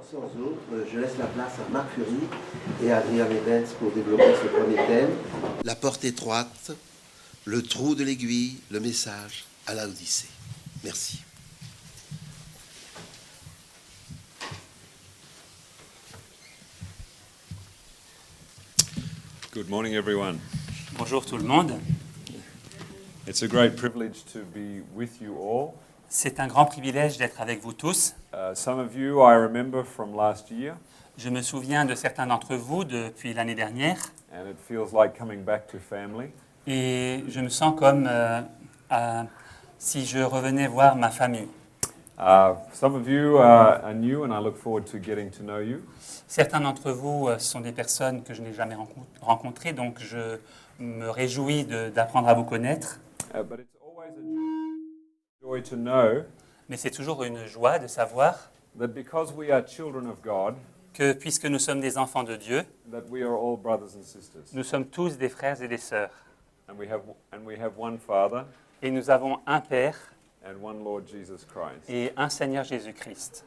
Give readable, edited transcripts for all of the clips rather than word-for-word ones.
Alors, sans autre, je laisse la place à Marc Fury et à Adrien Lebens pour développer ce premier thème. La porte étroite, le trou de l'aiguille, le message à la Odyssée. Merci. Good morning, everyone. Bonjour tout le monde. It's a great privilege to be with you all. C'est un grand privilège d'être avec vous tous. Some of you I remember from last year, Je me souviens de certains d'entre vous depuis l'année dernière and it feels like coming back to family. et je me sens comme si je revenais voir ma famille. Some of you are new, and I look forward to getting to know you. Certains d'entre vous sont des personnes que je n'ai jamais rencontrées, donc je me réjouis d'apprendre à vous connaître. But it's always a joy to know Mais c'est toujours une joie de savoir that because we are children of God, que puisque nous sommes des enfants de Dieu, that we are all brothers and sisters, nous sommes tous des frères et des sœurs. and we have one Father Et nous avons un Père and one Lord Jesus Christ. et un Seigneur Jésus-Christ.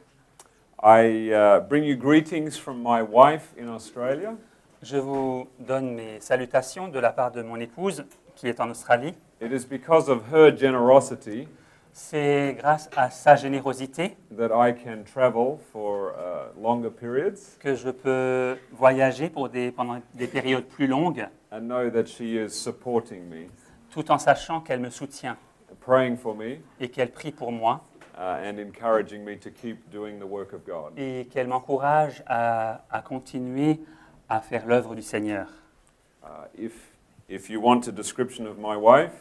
I bring you greetings from my wife in Australia. Je vous donne mes salutations de la part de mon épouse qui est en Australie. It is because of her generosity C'est grâce à sa générosité that I can travel for longer periods que je peux voyager pendant des périodes plus longues, and know that she is supporting me, tout en sachant qu'elle me soutient praying for me, et qu'elle prie pour moi and encouraging me to keep doing the work of God. et qu'elle m'encourage à continuer à faire l'œuvre du Seigneur. If you want a description of my wife,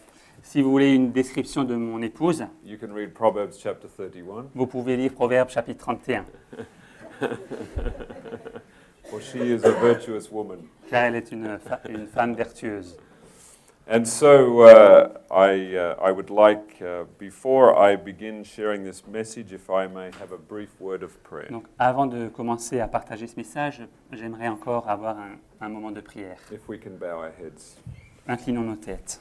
Si vous voulez une description de mon épouse, you can read Proverbs chapter 31, vous pouvez lire Proverbes chapitre 31, for she is a virtuous woman. car elle est une femme vertueuse. And so I would like, before I begin sharing this message, if I may have a brief word of prayer. Donc, avant de commencer à partager ce message, j'aimerais encore avoir un moment de prière. If we can bow our heads. Inclinons nos têtes.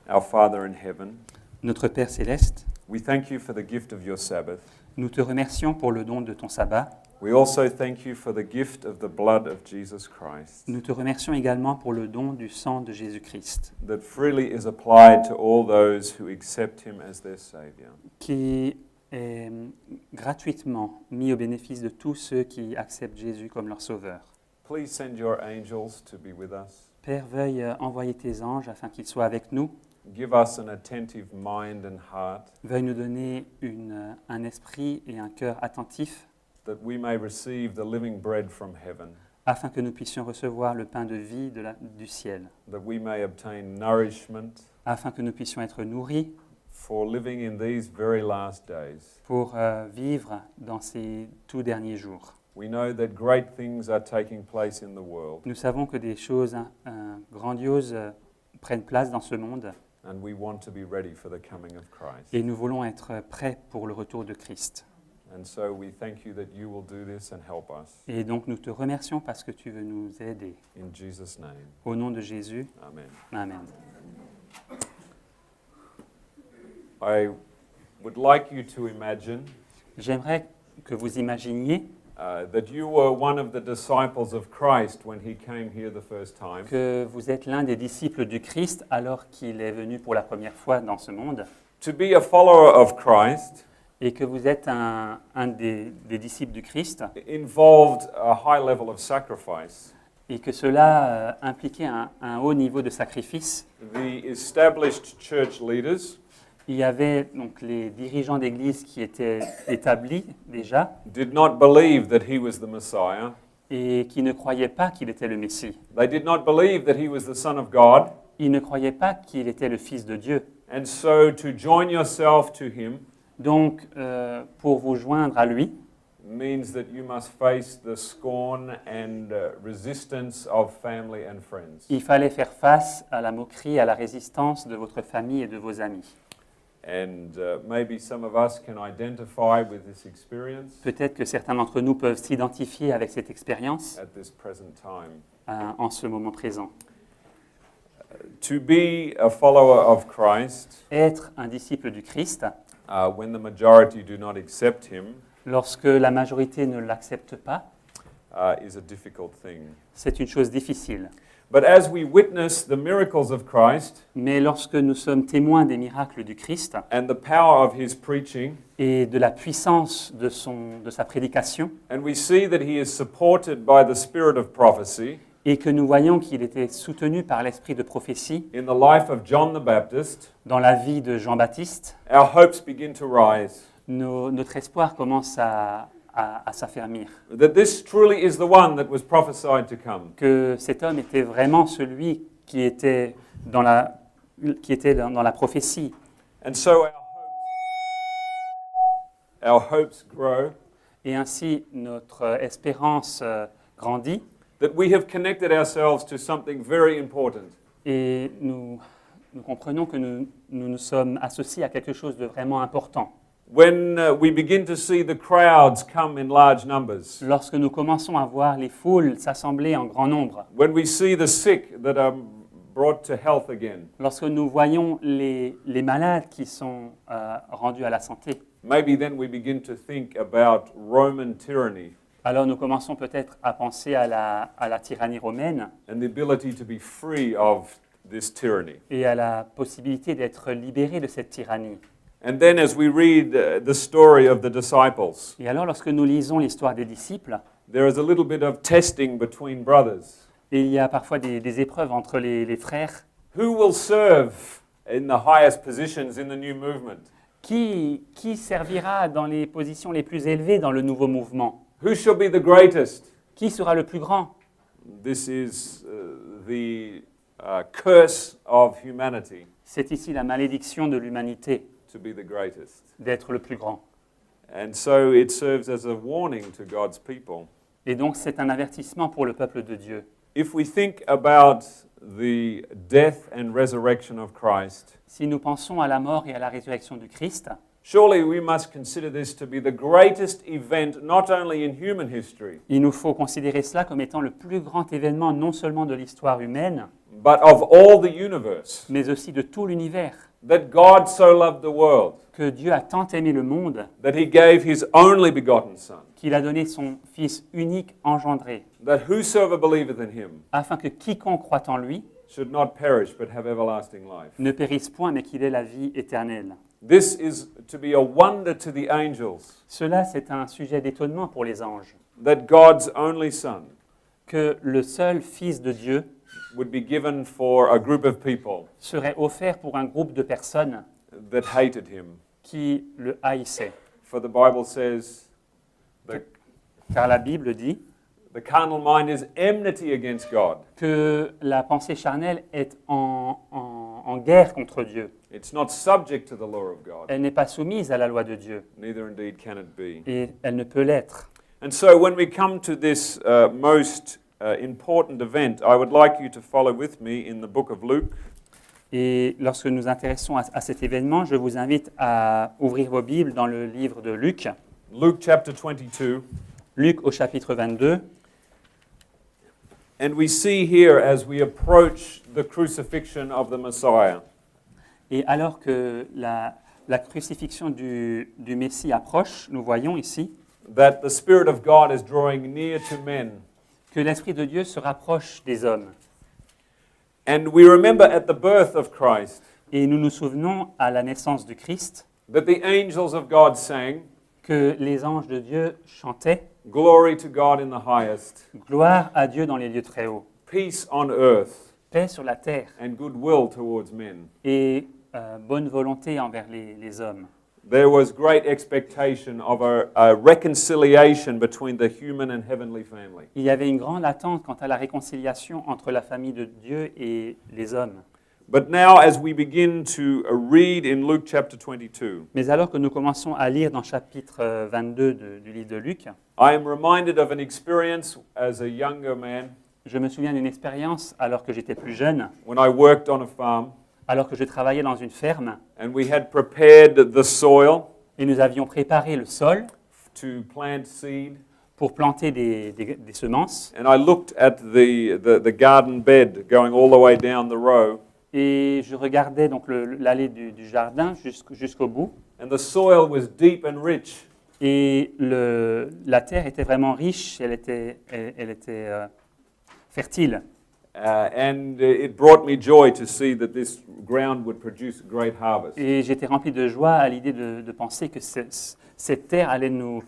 Our Father in heaven, Notre Père céleste, we thank you for the gift of your Sabbath. nous te remercions pour le don de ton sabbat. We also thank you for the gift of the blood of Jesus Christ Nous te remercions également pour le don du sang de Jésus-Christ, that freely is applied to all those who accept him as their Savior. qui est gratuitement mis au bénéfice de tous ceux qui acceptent Jésus comme leur sauveur. Please send your angels to be with us. Père, veuille envoyer tes anges afin qu'ils soient avec nous. Give us an attentive mind and heart Veuille nous donner un esprit et un cœur attentifs that we may receive the living bread from heaven, afin que nous puissions recevoir le pain de vie du ciel, that we may obtain nourishment afin que nous puissions être nourris for living in these very last days. pour vivre dans ces tout derniers jours. We know that great things are taking place in the world, Nous savons que des choses grandioses prennent place dans ce monde and we want to be ready for the coming of Christ. et nous voulons être prêts pour le retour de Christ. And so we thank you that you will do this and help us. Et donc nous te remercions parce que tu veux nous aider. In Jesus' name, Au nom de Jésus, amen. Amen. I would like you to imagine J'aimerais que vous imaginiez that you were one of the disciples of Christ when he came here the first time. que vous êtes l'un des disciples du Christ alors qu'il est venu pour la première fois dans ce monde To be a follower of Christ et que vous êtes un des disciples du Christ involved a high level of sacrifice. et que cela impliquait un haut niveau de sacrifice. The established church leaders Il y avait donc les dirigeants d'église qui étaient établis déjà did not believe that he was the Messiah. et qui ne croyaient pas qu'il était le Messie. They did not believe that he was the Son of God. Ils ne croyaient pas qu'il était le Fils de Dieu. And so to join yourself to him Donc, pour vous joindre à lui, means that you must face the scorn and resistance of family and friends. il fallait faire face à la moquerie, à la résistance de votre famille et de vos amis. And maybe some of us can identify with this experience Peut-être que certains d'entre nous peuvent s'identifier avec cette expérience at this present time. en ce moment présent. To be a follower of Christ Être un disciple du Christ, when the majority do not accept him lorsque la majorité ne l'accepte pas, is a difficult thing. c'est une chose difficile. But as we witness the miracles of Christ Mais lorsque nous sommes témoins des miracles du Christ and the power of his preaching, et de la puissance de sa prédication, and we see that he is supported by the spirit of prophecy et que nous voyons qu'il était soutenu par l'esprit de prophétie in the life of John the Baptist, dans la vie de Jean-Baptiste, our hopes begin to rise. notre espoir commence à s'affermir. That this truly is the one that was prophesied to come. Que cet homme était vraiment celui qui était dans la prophétie. And so our hopes grow, Et ainsi, notre espérance grandit that we have connected ourselves to something very important. et nous comprenons que nous sommes associés à quelque chose de vraiment important. When we begin to see the crowds come in large numbers, Lorsque nous commençons à voir les foules s'assembler en grand nombre, when we see the sick that are brought to health again, lorsque nous voyons les malades qui sont rendus à la santé, maybe then we begin to think about Roman tyranny alors nous commençons peut-être à penser à la tyrannie romaine and the ability to be free of this tyranny. et à la possibilité d'être libérés de cette tyrannie. And then as we read the story of the disciples, Et alors, lorsque nous lisons l'histoire des disciples, there is a little bit of testing between brothers. et il y a parfois des épreuves entre les frères, Who will serve in the highest positions in the new movement? qui servira dans les positions les plus élevées dans le nouveau mouvement? Who shall be the greatest? Qui sera le plus grand? This is the curse of humanity, C'est ici la malédiction de l'humanité, to be the greatest. d'être le plus grand. And so it serves as a warning to God's people. Et donc, c'est un avertissement pour le peuple de Dieu. If we think about the death and resurrection of Christ, Si nous pensons à la mort et à la résurrection du Christ, surely we must consider this to be the greatest event not only in human history, il nous faut considérer cela comme étant le plus grand événement non seulement de l'histoire humaine, but of all the universe. mais aussi de tout l'univers. That God so loved the world Que Dieu a tant aimé le monde that he gave his only begotten Son, qu'il a donné son Fils unique engendré, that whosoever believeth in him afin que quiconque croit en lui should not perish but have everlasting life. ne périsse point, mais qu'il ait la vie éternelle. This is to be a wonder to the angels, Cela, c'est un sujet d'étonnement pour les anges, that God's only Son que le seul Fils de Dieu would be given for a group of people serait offert pour un groupe de personnes that hated him. qui le haïssaient. For the Bible says, Car la Bible dit the carnal mind is enmity against God. que la pensée charnelle est en guerre contre Dieu. It's not subject to the law of God, Elle n'est pas soumise à la loi de Dieu, neither indeed can it be. et elle ne peut l'être. And so when we come to this most important event, I would like you to follow with me in the book of Luke. Et lorsque nous intéressons à cet événement, je vous invite à ouvrir vos Bibles dans le livre de Luc, Luke chapter 22. Luc au chapitre 22. And we see here as we approach the crucifixion of the Messiah, Et alors que la crucifixion du Messie approche, nous voyons ici that the Spirit of God is drawing near to men. que l'Esprit de Dieu se rapproche des hommes. And we remember at the birth of Christ Et nous nous souvenons à la naissance du Christ that the angels of God sang, que les anges de Dieu chantaient "Glory to God in the highest, « Gloire à Dieu dans les lieux très hauts, peace on earth, paix sur la terre and goodwill towards men." et bonne volonté envers les hommes. There was great expectation of a reconciliation between the human and heavenly family. Il y avait une grande attente quant à la réconciliation entre la famille de Dieu et les hommes. But now, as we begin to read in Luke chapter 22, Mais alors que nous commençons à lire dans le chapitre 22 du livre de Luc, I am reminded of an experience as a younger man je me souviens d'une expérience alors que j'étais plus jeune, when I worked on a farm alors que je travaillais dans une ferme and we had prepared the soil et nous avions préparé le sol to plant seed. pour planter des semences. And I looked at the garden bed going all the way down the row, Et je regardais donc l'allée du jardin jusqu'au bout. and the soil was deep and rich. Et la terre était vraiment riche, elle était fertile. And it brought me joy to see that this ground would produce a great harvest. Et j'étais rempli de joie à l'idée de penser que cette terre allait nous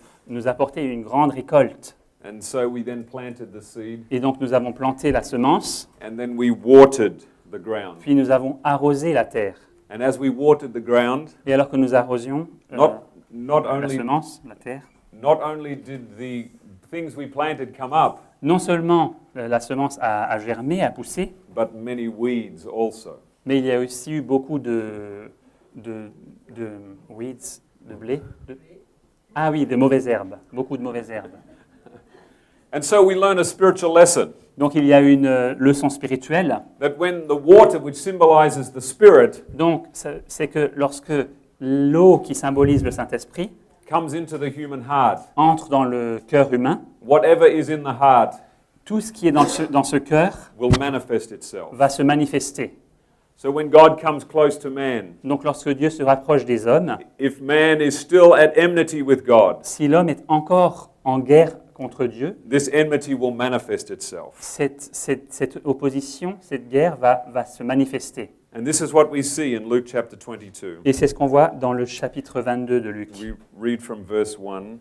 apporter une grande récolte. And so we then planted the seed, Et donc nous avons planté la semence, and then we watered the ground. puis nous avons arrosé la terre. And as we watered the ground, Et alors que nous arrosions not la only semence, la terre, did the things we planted come up, non seulement la semence a germé, a poussé, but many weeds also. mais il y a aussi eu beaucoup de weeds, de blé. Ah oui, de mauvaises herbes, beaucoup de mauvaises herbes. And so we learn a spiritual lesson Donc il y a une leçon spirituelle. that when the water, which symbolizes the Spirit, Donc c'est que lorsque l'eau qui symbolise le Saint-Esprit comes into the human heart, entre dans le cœur humain, whatever is in the heart tout ce qui est dans ce cœur will manifest itself. va se manifester. So when God comes close to man, Donc lorsque Dieu se rapproche des hommes, if man is still at enmity with God, si l'homme est encore en guerre contre Dieu, this enmity will manifest itself. cette opposition, cette guerre va se manifester. And this is what we see in Luke chapter 22. Et c'est ce qu'on voit dans le chapitre 22 de Luc. We read from verse 1.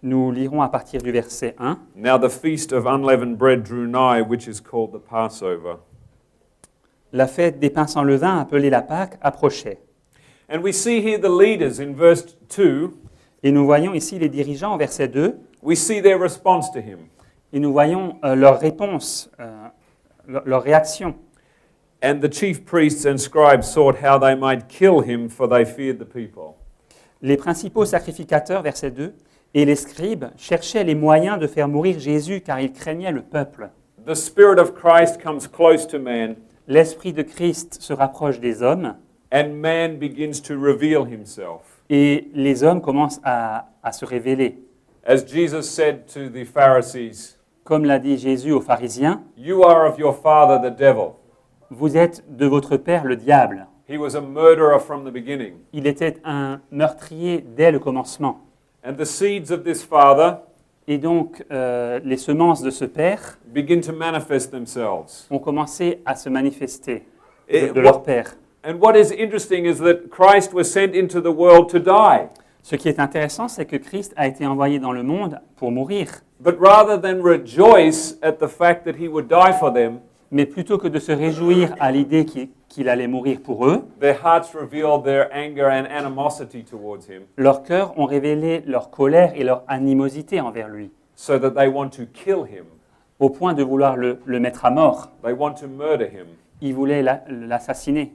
Nous lirons à partir du verset 1. Now the feast of unleavened bread drew nigh, which is called the Passover. La fête des pains sans levain, appelée la Pâque, approchait. And we see here the leaders in verse 2. Et nous voyons ici les dirigeants au verset 2. We see their response to him. Et nous voyons leur réponse, leur réaction. And the chief priests and scribes sought how they might kill him, for they feared the people. Les principaux sacrificateurs, verset 2, et les scribes cherchaient les moyens de faire mourir Jésus car ils craignaient le peuple. The Spirit of Christ comes close to man, L'Esprit de Christ se rapproche des hommes and man begins to reveal himself. et les hommes commencent à se révéler. As Jesus said to the Pharisees, Comme l'a dit Jésus aux pharisiens, "You are of your father the devil. vous êtes de votre père le diable. He was a murderer from the beginning. Il était un meurtrier dès le commencement. And the seeds of this father Et donc, les semences de ce père begin to manifest themselves." ont commencé à se manifester Et de leur père. And what is interesting is that Christ was sent into the world to die. Ce qui est intéressant, c'est que Christ a été envoyé dans le monde pour mourir. But rather than rejoice at the fact that he would die for them, Mais plutôt que de se réjouir à l'idée qu'il allait mourir pour eux, their hearts revealed their anger and animosity towards him, leurs cœurs ont révélé leur colère et leur animosité envers lui, so that they want to kill him. au point de vouloir le mettre à mort. They want to murder him. Ils voulaient l'assassiner.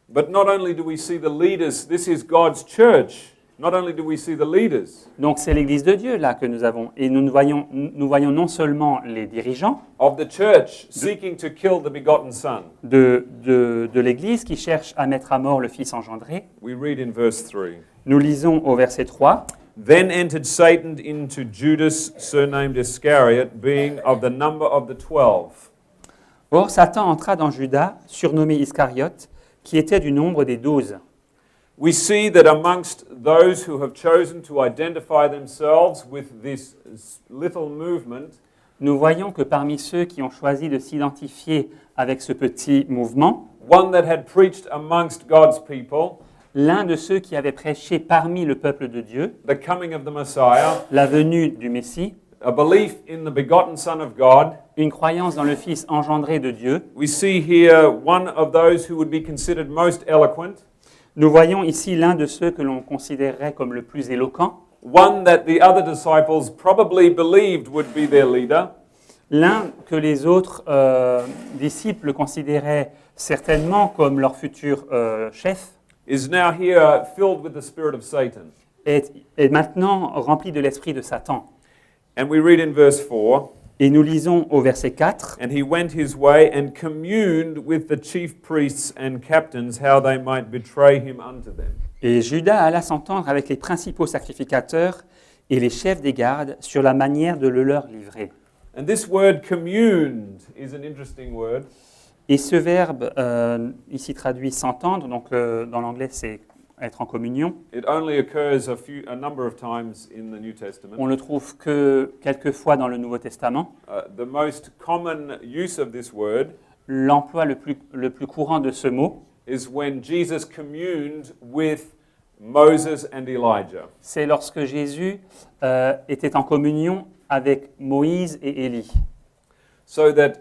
But not only do we see the leaders, this is God's church. Not only do we see the leaders Donc c'est l'Église de Dieu là que nous avons. Et nous voyons non seulement les dirigeants of the church seeking to kill the begotten Son. de l'Église qui cherchent à mettre à mort le Fils engendré. We read in verse 3. Nous lisons au verset 3. Then entered Satan into Judas, surnamed Iscariot, being of the number of the 12. Or Satan entra dans Judas, surnommé Iscariote, qui était du nombre des 12. We see that amongst those who have chosen to identify themselves with this little movement, Nous voyons que parmi ceux qui ont choisi de s'identifier avec ce petit mouvement, one that had preached amongst God's people, l'un de ceux qui avait prêché parmi le peuple de Dieu, the coming of the Messiah, la venue du Messie, a belief in the begotten Son of God, une croyance dans le Fils engendré de Dieu, we see here one of those who would be considered most eloquent, nous voyons ici l'un de ceux que l'on considérerait comme le plus éloquent, one that the other disciples probably believed would be their leader, l'un que les autres disciples considéraient certainement comme leur futur chef, is now here filled with the spirit of Satan. est maintenant rempli de l'esprit de Satan. And we read in verse 4, Et nous lisons au verset 4, "And he went his way and communed with the chief priests and captains how they might betray him unto them." et Judas alla s'entendre avec les principaux sacrificateurs et les chefs des gardes sur la manière de le leur livrer. And this word communed is an interesting word. Et ce verbe, ici traduit s'entendre, donc dans l'anglais c'est être en communion. It only occurs a number of times in the New Testament. On le trouve que quelques fois dans le Nouveau Testament. The most common use of this word L'emploi le plus courant de ce mot, is when Jesus communed with Moses and Elijah. c'est lorsque Jésus était en communion avec Moïse et Élie. So that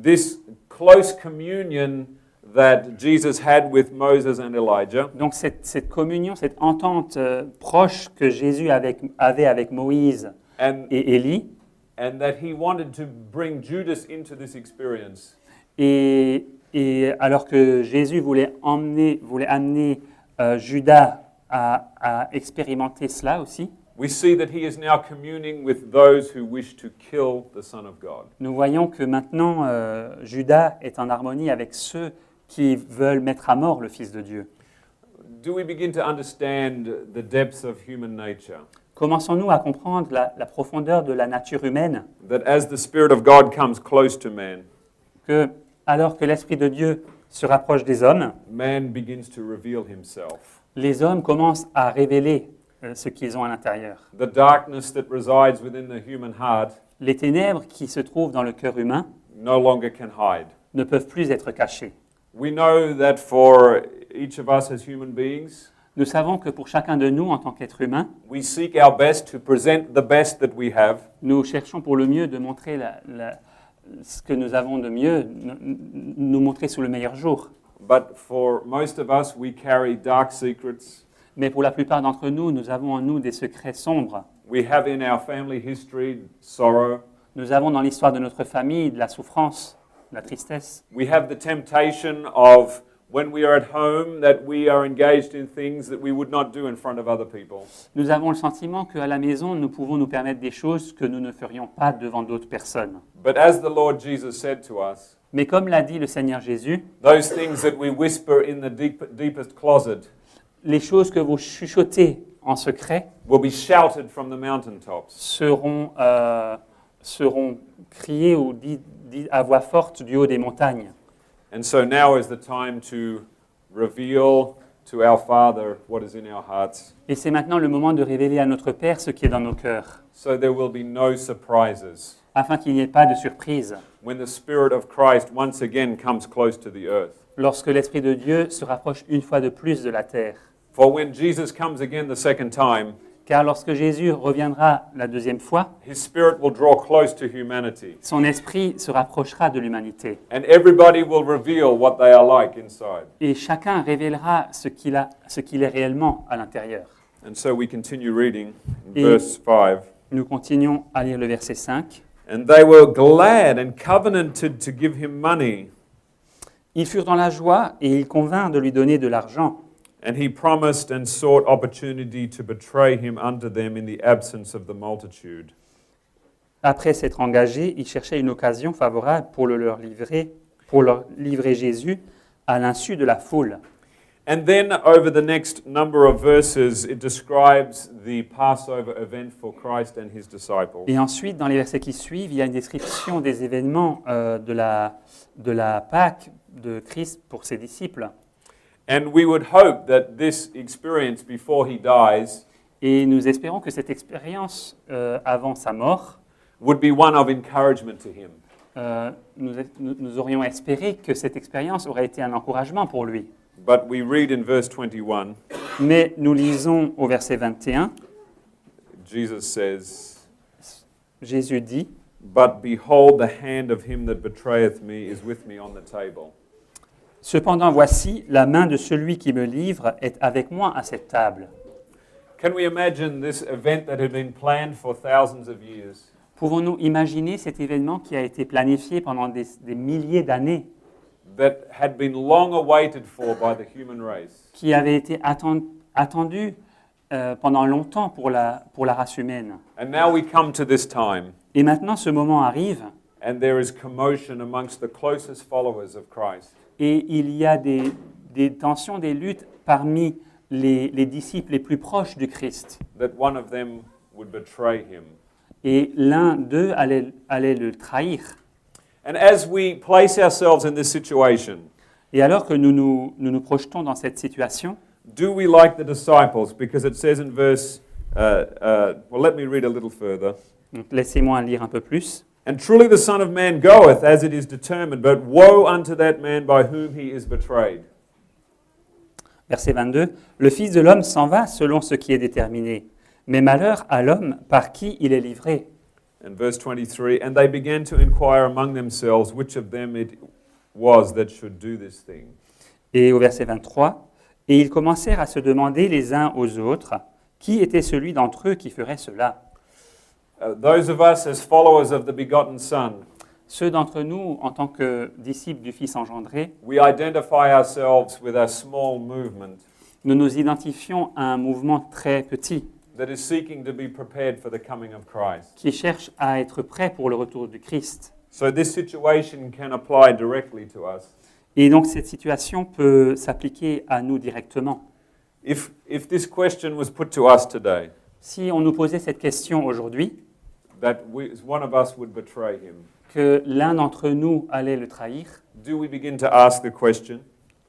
this close communion that Jesus had with Moses and Elijah Donc cette communion, cette entente proche que Jésus avait avec Moïse and et Élie, that he wanted to bring Judas into this experience. et alors que Jésus voulait amener Judas à expérimenter cela aussi, We see that he is now communing with those who wish to kill the Son of God. nous voyons que maintenant Judas est en harmonie avec ceux qui veulent mettre à mort le Fils de Dieu. Do we begin to understand the depths of human nature? Commençons-nous à comprendre la profondeur de la nature humaine, That as the Spirit of God comes close to man, que alors que l'Esprit de Dieu se rapproche des hommes, man begins to reveal himself. les hommes commencent à révéler ce qu'ils ont à l'intérieur. The darkness that resides within the human heart Les ténèbres qui se trouvent dans le cœur humain no longer can hide. ne peuvent plus être cachées. We know that for each of us as human beings, Nous savons que pour chacun de nous, en tant qu'être humain, we seek our best to present the best that we have, nous cherchons pour le mieux de montrer ce que nous avons de mieux, nous montrer sous le meilleur jour. but for most of us, we carry dark secrets. Mais pour la plupart d'entre nous, nous avons en nous des secrets sombres. We have in our family history sorrow. Nous avons dans l'histoire de notre famille de la souffrance, de la tristesse. We have the temptation of when we are at home that we are engaged in things that we would not do in front of other people. Nous avons le sentiment qu'à la maison, nous pouvons nous permettre des choses que nous ne ferions pas devant d'autres personnes. But as the Lord Jesus said to us, Mais comme l'a dit le Seigneur Jésus, those things that we whisper in the deepest closet les choses que vous chuchotez en secret will be shouted from the mountaintops. seront criées ou dites à voix forte du haut des montagnes. And so now is the time to reveal to our Father what is in our hearts. Et c'est maintenant le moment de révéler à notre Père ce qui est dans nos cœurs, So there will be no surprises afin qu'il n'y ait pas de surprise when the Spirit of Christ once again comes close to the earth. lorsque l'Esprit de Dieu se rapproche une fois de plus de la terre. For when Jesus comes again the second time, Car lorsque Jésus reviendra la deuxième fois, his Spirit will draw close to humanity. son esprit se rapprochera de l'humanité. And everybody will reveal what they are like inside. Et chacun révélera ce qu'il est réellement à l'intérieur. And so we continue reading in Et- verse 5. Nous continuons à lire le verset 5. And they were glad and covenanted to give him money. Ils furent dans la joie et ils convinrent de lui donner de l'argent. And he promised and sought opportunity to betray him unto them in the absence of the multitude. Après s'être engagés, ils cherchaient une occasion favorable pour leur livrer Jésus à l'insu de la foule. And then over the next number of verses, it describes the Passover event for Christ and his disciples. Et ensuite, dans les versets qui suivent, il y a une description des événements de la Pâque de Christ pour ses disciples. And we would hope that this experience before he dies Et nous espérons que cette expérience avant sa mort, would be one of encouragement to him. nous aurions espéré que cette expérience aurait été un encouragement pour lui. But we read in verse 21, Mais nous lisons au verset 21, Jesus says, Jésus dit, But behold, the hand of him that betrayeth me is with me on the table. « Cependant voici, la main de celui qui me livre est avec moi à cette table. » Can we imagine this event that had been planned for thousands of years? Pouvons-nous imaginer cet événement qui a été planifié pendant des milliers d'années, That had been long awaited for by the human race. qui avait été attendu pendant longtemps pour la race humaine? And now we come to this time, Et maintenant, ce moment arrive and there is commotion amongst the closest followers of Christ. et il y a des tensions, des luttes parmi les disciples les plus proches du Christ. That one of them would betray him. Et l'un d'eux allait le trahir. And as we place ourselves in this situation, Et alors que nous nous projetons dans cette situation, Do we like the disciples? Because it says in verse, well, let me read a little further. Donc, laissez-moi lire un peu plus. And truly the Son of Man goeth as it is determined, but woe unto that man by whom he is betrayed. Verset 22. Le Fils de l'homme s'en va selon ce qui est déterminé, mais malheur à l'homme par qui il est livré. And verse 23, and they began to inquire among themselves which of them it was that should do this thing. Et au verset 23, et ils commencèrent à se demander les uns aux autres qui était celui d'entre eux qui ferait cela. Those of us as followers of the begotten Son, Ceux d'entre nous, en tant que disciples du Fils engendré, we identify ourselves with a small movement nous nous identifions à un mouvement très petit that is seeking to be prepared for the coming of Christ. qui cherche à être prêt pour le retour du Christ. So this situation can apply directly to us. Et donc cette situation peut s'appliquer à nous directement. If this question was put to us today, Si on nous posait cette question aujourd'hui, that one of us would betray him, que l'un d'entre nous allait le trahir, do we begin to ask the question,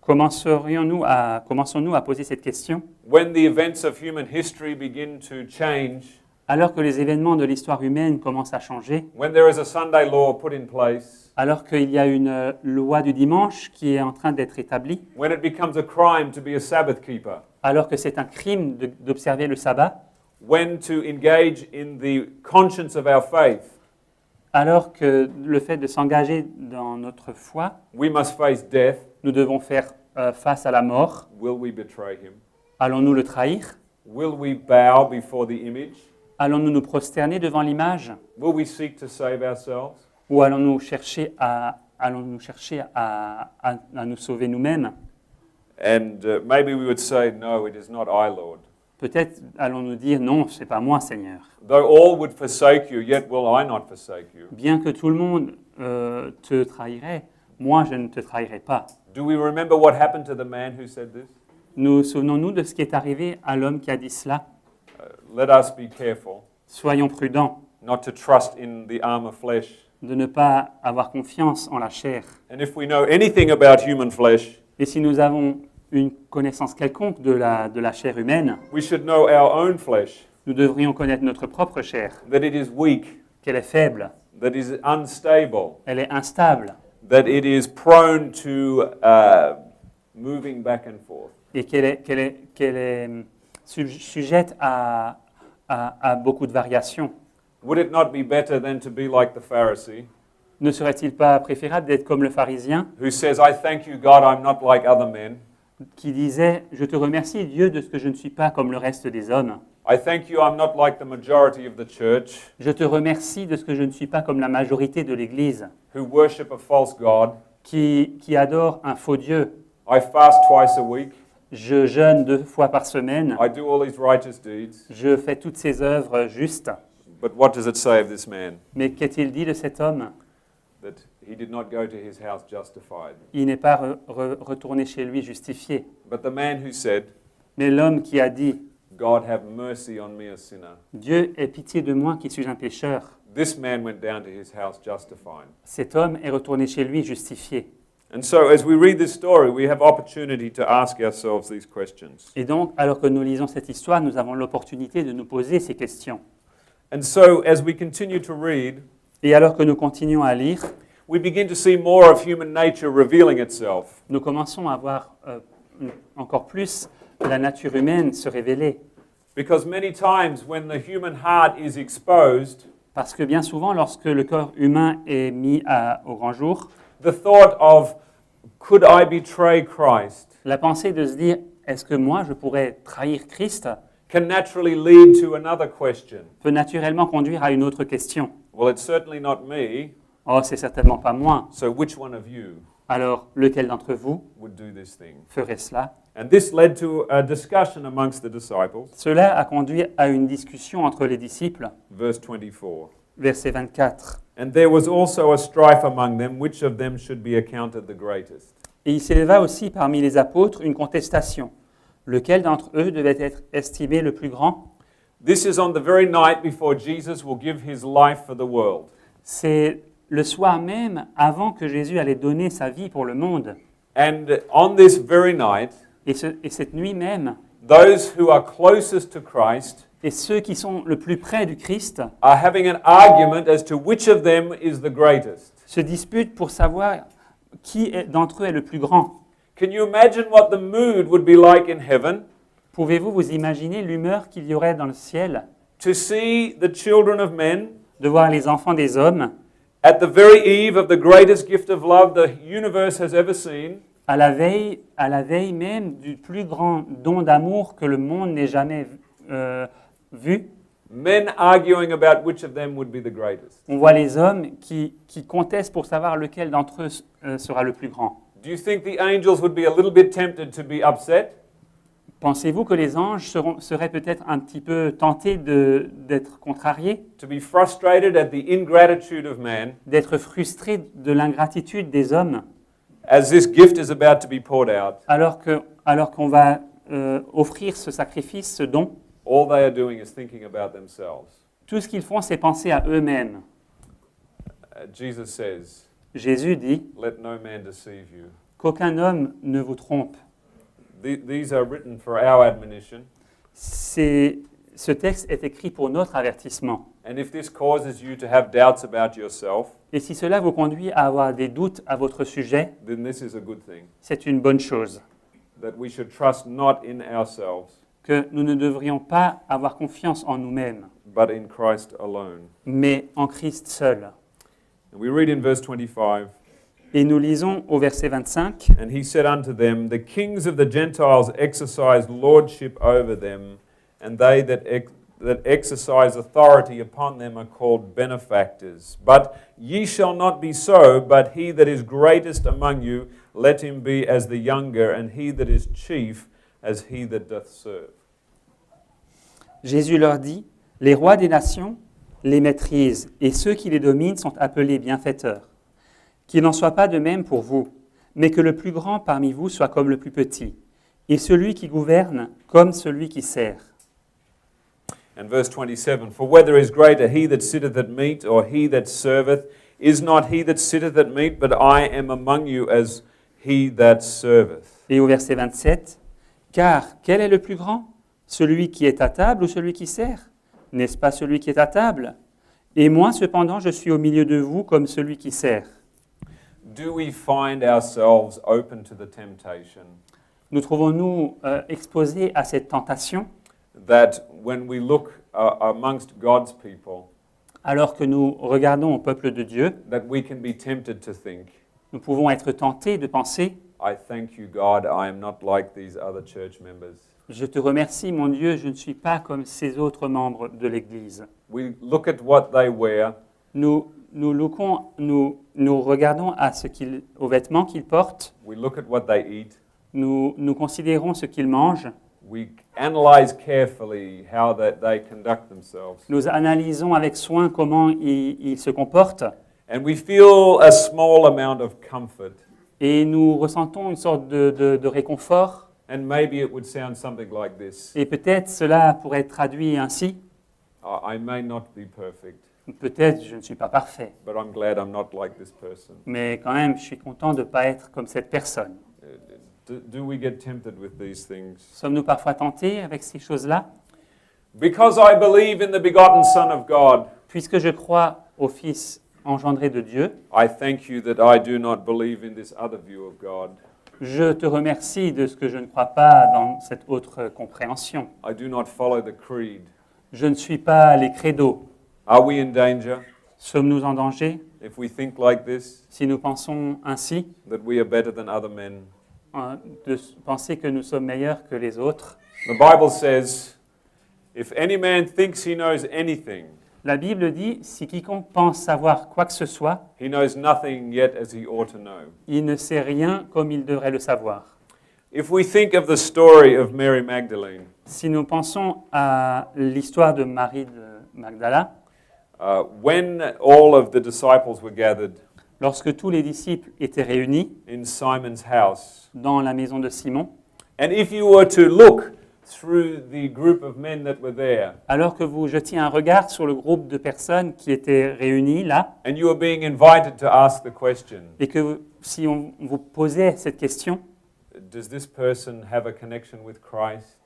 commençons-nous à poser cette question when the events of human history begin to change, alors que les événements de l'histoire humaine commencent à changer, when there is a Sunday law put in place, alors qu'il y a une loi du dimanche qui est en train d'être établie, when it becomes a crime to be a Sabbath keeper, alors que c'est un crime d'observer le sabbat, when to engage in the conscience of our faith, alors que le fait de s'engager dans notre foi, we must face death, nous devons faire face à la mort. will we betray him? Allons-nous le trahir? Will we bow before the image? Allons-nous nous prosterner devant l'image? Will we seek to save ourselves? Ou allons-nous chercher à nous sauver nous-mêmes? And maybe we would say, no, it is not I, Lord. Peut-être allons-nous dire non, c'est pas moi, Seigneur. Though all would forsake you, yet will I not forsake you. Bien que tout le monde te trahirait, moi je ne te trahirai pas. Do we remember what happened to the man who said this? Nous souvenons-nous de ce qui est arrivé à l'homme qui a dit cela. Let us be careful Soyons prudents not to trust in the arm of flesh. de ne pas avoir confiance en la chair. And if we know anything about human flesh, Et si nous avons une connaissance quelconque de la chair humaine, we should know our own flesh, nous devrions connaître notre propre chair, that it is weak, qu'elle est faible, that it is unstable, elle est instable that it is prone to moving back and forth. et qu'elle est sujette à beaucoup de variations. Would it not be better than to be like the Pharisee, Ne serait-il pas préférable d'être comme le pharisien who says, I thank you, God, I'm not like other men. qui disait « Je te remercie, Dieu, de ce que je ne suis pas comme le reste des hommes. I thank you, I'm not like the majority of the church, Je te remercie de ce que je ne suis pas comme la majorité de l'Église, who worship a false God. qui adore un faux Dieu. I fast twice a week. Je jeûne 2 fois par semaine. I do all these righteous deeds. Je fais toutes ces œuvres justes. But what does it say of this man? Mais qu'est-il dit de cet homme? That he did not go to his house justified. Il n'est pas retourné chez lui justifié. But the man who said, Mais l'homme qui a dit God have mercy on me, a sinner. « Dieu ait pitié de moi qui suis un pécheur », This man went down to his house justified. cet homme est retourné chez lui justifié. And so as we read this story, we have opportunity to ask ourselves these questions. Et donc, alors que nous lisons cette histoire, nous avons l'opportunité de nous poser ces questions. And so as we continue to read, Et alors que nous continuons à lire, we begin to see more of human nature revealing itself. nous commençons à voir encore plus la nature humaine se révéler. Because many times when the human heart is exposed, Parce que bien souvent, lorsque le corps humain est mis au grand jour, the thought of, could I betray Christ, la pensée de se dire « Est-ce que moi, je pourrais trahir Christ ?» can naturally lead to another question. peut naturellement conduire à une autre question. Well, it's certainly not me, « Oh, c'est certainement pas moi. so which one of you Alors, lequel d'entre vous would do this thing?" ferait cela ?» And this led to a discussion amongst the disciples. Cela a conduit à une discussion entre les disciples. Verse 24. Verset 24. And there was also a strife among them, which of them should be accounted the greatest. Et il s'éleva aussi parmi les apôtres une contestation. Lequel d'entre eux devait être estimé le plus grand? This is on the very night before Jesus will give his life for the world. C'est le soir même avant que Jésus allait donner sa vie pour le monde. And on this very night, Et cette nuit même, those who are closest to Christ et ceux qui sont le plus près du Christ are having an argument as to which of them is the greatest. se disputent pour savoir d'entre eux est le plus grand. Can you imagine what the mood would be like in heaven Pouvez-vous vous imaginer l'humeur qu'il y aurait dans le ciel to see the children of men de voir les enfants des hommes at the very eve of the greatest gift of love the universe has ever seen, à la veille même du plus grand don d'amour que le monde n'ait jamais vu? men arguing about which of them would be the greatest? On voit les hommes qui contestent pour savoir lequel d'entre eux sera le plus grand. Do you think the angels would be a little bit tempted to be upset? Pensez-vous que les anges seraient peut-être un petit peu tentés d'être contrariés, To be frustrated at the ingratitude of man d'être frustrés de l'ingratitude des hommes, as this gift is about to be poured out? alors qu'on va offrir ce sacrifice, ce don? All they are doing is thinking about themselves. Tout ce qu'ils font, c'est penser à eux-mêmes. Jesus says, Jésus dit let no man deceive you. qu'aucun homme ne vous trompe. These are written for our admonition. Ce texte est écrit pour notre avertissement. And if this causes you to have doubts about yourself, Et si cela vous conduit à avoir des doutes à votre sujet, then this is a good thing. c'est une bonne chose. That we should trust not in ourselves, Que nous ne devrions pas avoir confiance en nous-mêmes, but in Christ alone. mais en Christ seul. And we read in verse 25, Et nous lisons au verset 25, and he said unto them, the kings of the Gentiles exercise lordship over them, and they that exercise authority upon them are called benefactors. But ye shall not be so, but he that is greatest among you, let him be as the younger, and he that is chief as he that doth serve. Jésus leur dit, les rois des nations les maîtrisent, et ceux qui les dominent sont appelés bienfaiteurs. Qu'il n'en soit pas de même pour vous, mais que le plus grand parmi vous soit comme le plus petit, et celui qui gouverne comme celui qui sert. And verse 27, for whether is greater he that sitteth at meat or he that serveth, is not he that sitteth at meat, but I am among you as he that serveth. Et au verset 27, car quel est le plus grand? Celui qui est à table ou celui qui sert? N'est-ce pas celui qui est à table? Et moi, cependant, je suis au milieu de vous comme celui qui sert. Do we find ourselves open to the temptation Nous trouvons-nous exposés à cette tentation that when we look amongst God's people, alors que nous regardons au peuple de Dieu, that we can be tempted to think, nous pouvons être tentés de penser I thank you, God, I am not like these other church members. « Je te remercie, mon Dieu, je ne suis pas comme ces autres membres de l'Église. We look at what they wear, » Nous regardons aux vêtements qu'ils portent, we look at what they eat, nous considérons ce qu'ils mangent, we analyze carefully how that they conduct themselves, nous analysons avec soin comment ils se comportent and we feel a small amount of comfort. et nous ressentons une sorte de réconfort. And maybe it would sound something like this. Et peut-être cela pourrait être traduit ainsi. I may not be perfect, Peut-être je ne suis pas parfait, but I'm glad I'm not like this person. mais quand même je suis content de ne pas être comme cette personne. Do we get tempted with these things? Sommes-nous parfois tentés avec ces choses-là? Because I believe in the begotten Son of God, Puisque je crois au Fils engendré de Dieu, I thank you that I do not believe in this other view of God. je te remercie de ce que je ne crois pas dans cette autre compréhension. I do not follow the creed. Je ne suis pas les credos. Are we in danger Sommes-nous en danger if we think like this, si nous pensons ainsi, that we are better than other men? de penser que nous sommes meilleurs que les autres? The Bible says, if any man thinks he knows anything, La Bible dit, si quiconque pense savoir quoi que ce soit, he knows nothing yet as he ought to know. il ne sait rien comme il devrait le savoir. If we think of the story of Mary Magdalene, Si nous pensons à l'histoire de Marie de Magdala, when all of the disciples were gathered lorsque tous les disciples étaient réunis in Simon's house, dans la maison de Simon, and if you were to look through the group of men that were there, alors que vous jetiez un regard sur le groupe de personnes qui étaient réunies là, and you were being invited to ask the question, et que si on vous posait cette question, does this person have a connection with Christ?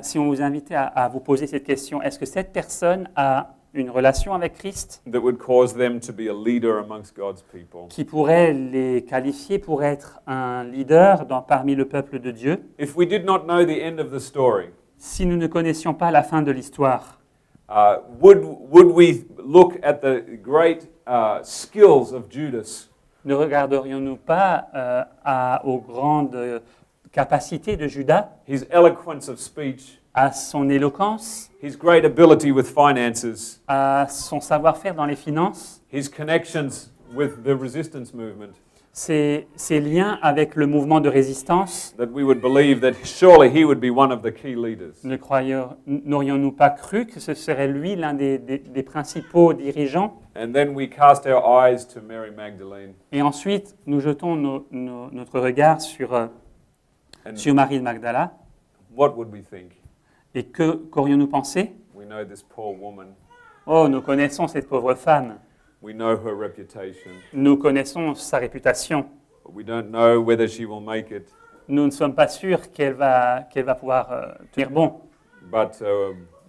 Si on vous invitait à vous poser cette question, est-ce que cette personne a une relation avec Christ That would cause them to be a leader amongst God's people. qui pourrait les qualifier pour être un leader parmi le peuple de Dieu? If we did not know the end of the story, Si nous ne connaissions pas la fin de l'histoire, would we look at the great skills of Judas? ne regarderions-nous pas aux grandes capacités de Judas, His eloquence of speech, à son éloquence, his great ability with finances, à son savoir-faire dans les finances, his connections with the resistance movement, ses liens avec le mouvement de résistance? that we would believe that surely he would be one of the key leaders. N'aurions-nous pas cru que ce serait lui l'un des principaux dirigeants? And then we cast our eyes to Mary Magdalene. Et ensuite, nous jetons notre regard sur Marie de Magdala. What would we think? Et qu'aurions-nous pensé? We know this poor woman. Oh, nous connaissons cette pauvre femme. We know her reputation. Nous connaissons sa réputation. But we don't know whether she will make it. Nous ne sommes pas sûrs qu'elle va pouvoir tenir bon. But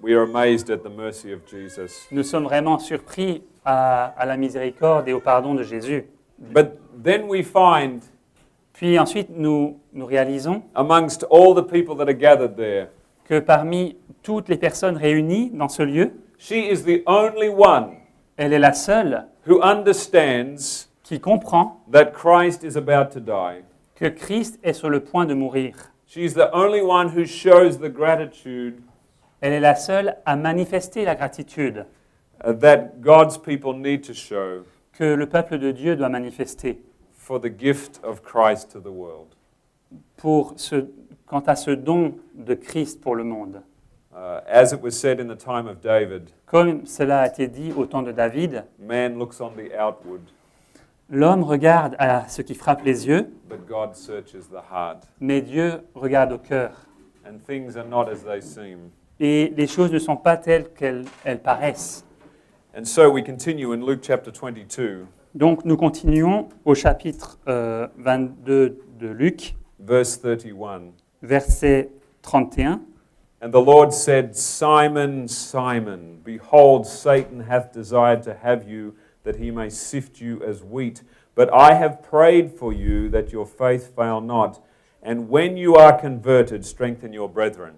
we are amazed at the mercy of Jesus. Nous sommes vraiment surpris à la miséricorde et au pardon de Jésus. But then we find, Puis ensuite, nous réalisons amongst all the people that are gathered there, que parmi toutes les personnes réunies dans ce lieu, she is the only one elle est la seule who understands qui comprend that Christ is about to die. que Christ est sur le point de mourir. She's the only one who shows the gratitude Elle est la seule à manifester la gratitude that God's people need to show que le peuple de Dieu doit manifester for the gift of Christ to the world. quant à ce don de Christ pour le monde. As it was said in the time of David, Comme cela a été dit au temps de David, man looks on the outward, l'homme regarde à ce qui frappe les yeux, but God searches the heart. mais Dieu regarde au cœur. And things are not as they seem. Et les choses ne sont pas telles qu'elles paraissent. And so we continue in Luke chapter 22, Donc nous continuons au chapitre 22 de Luc, verse 31. verset 31. And the Lord said, Simon, Simon, behold, Satan hath desired to have you, that he may sift you as wheat. But I have prayed for you, that your faith fail not. And when you are converted, strengthen your brethren.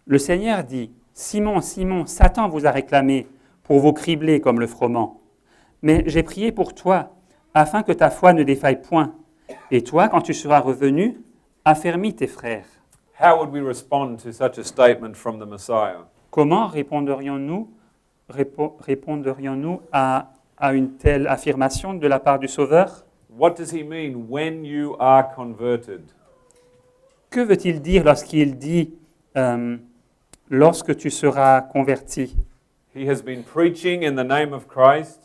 Le Seigneur dit, Simon, Simon, Satan vous a réclamé pour vous cribler comme le froment. Mais j'ai prié pour toi, afin que ta foi ne défaille point. Et toi, quand tu seras revenu, affermis tes frères. How would we respond to such a statement from the Messiah? Comment répondrions-nous à une telle affirmation de la part du Sauveur? What does he mean, when you are converted? Que veut-il dire lorsqu'il dit lorsque tu seras converti? He has been preaching in the name of Christ.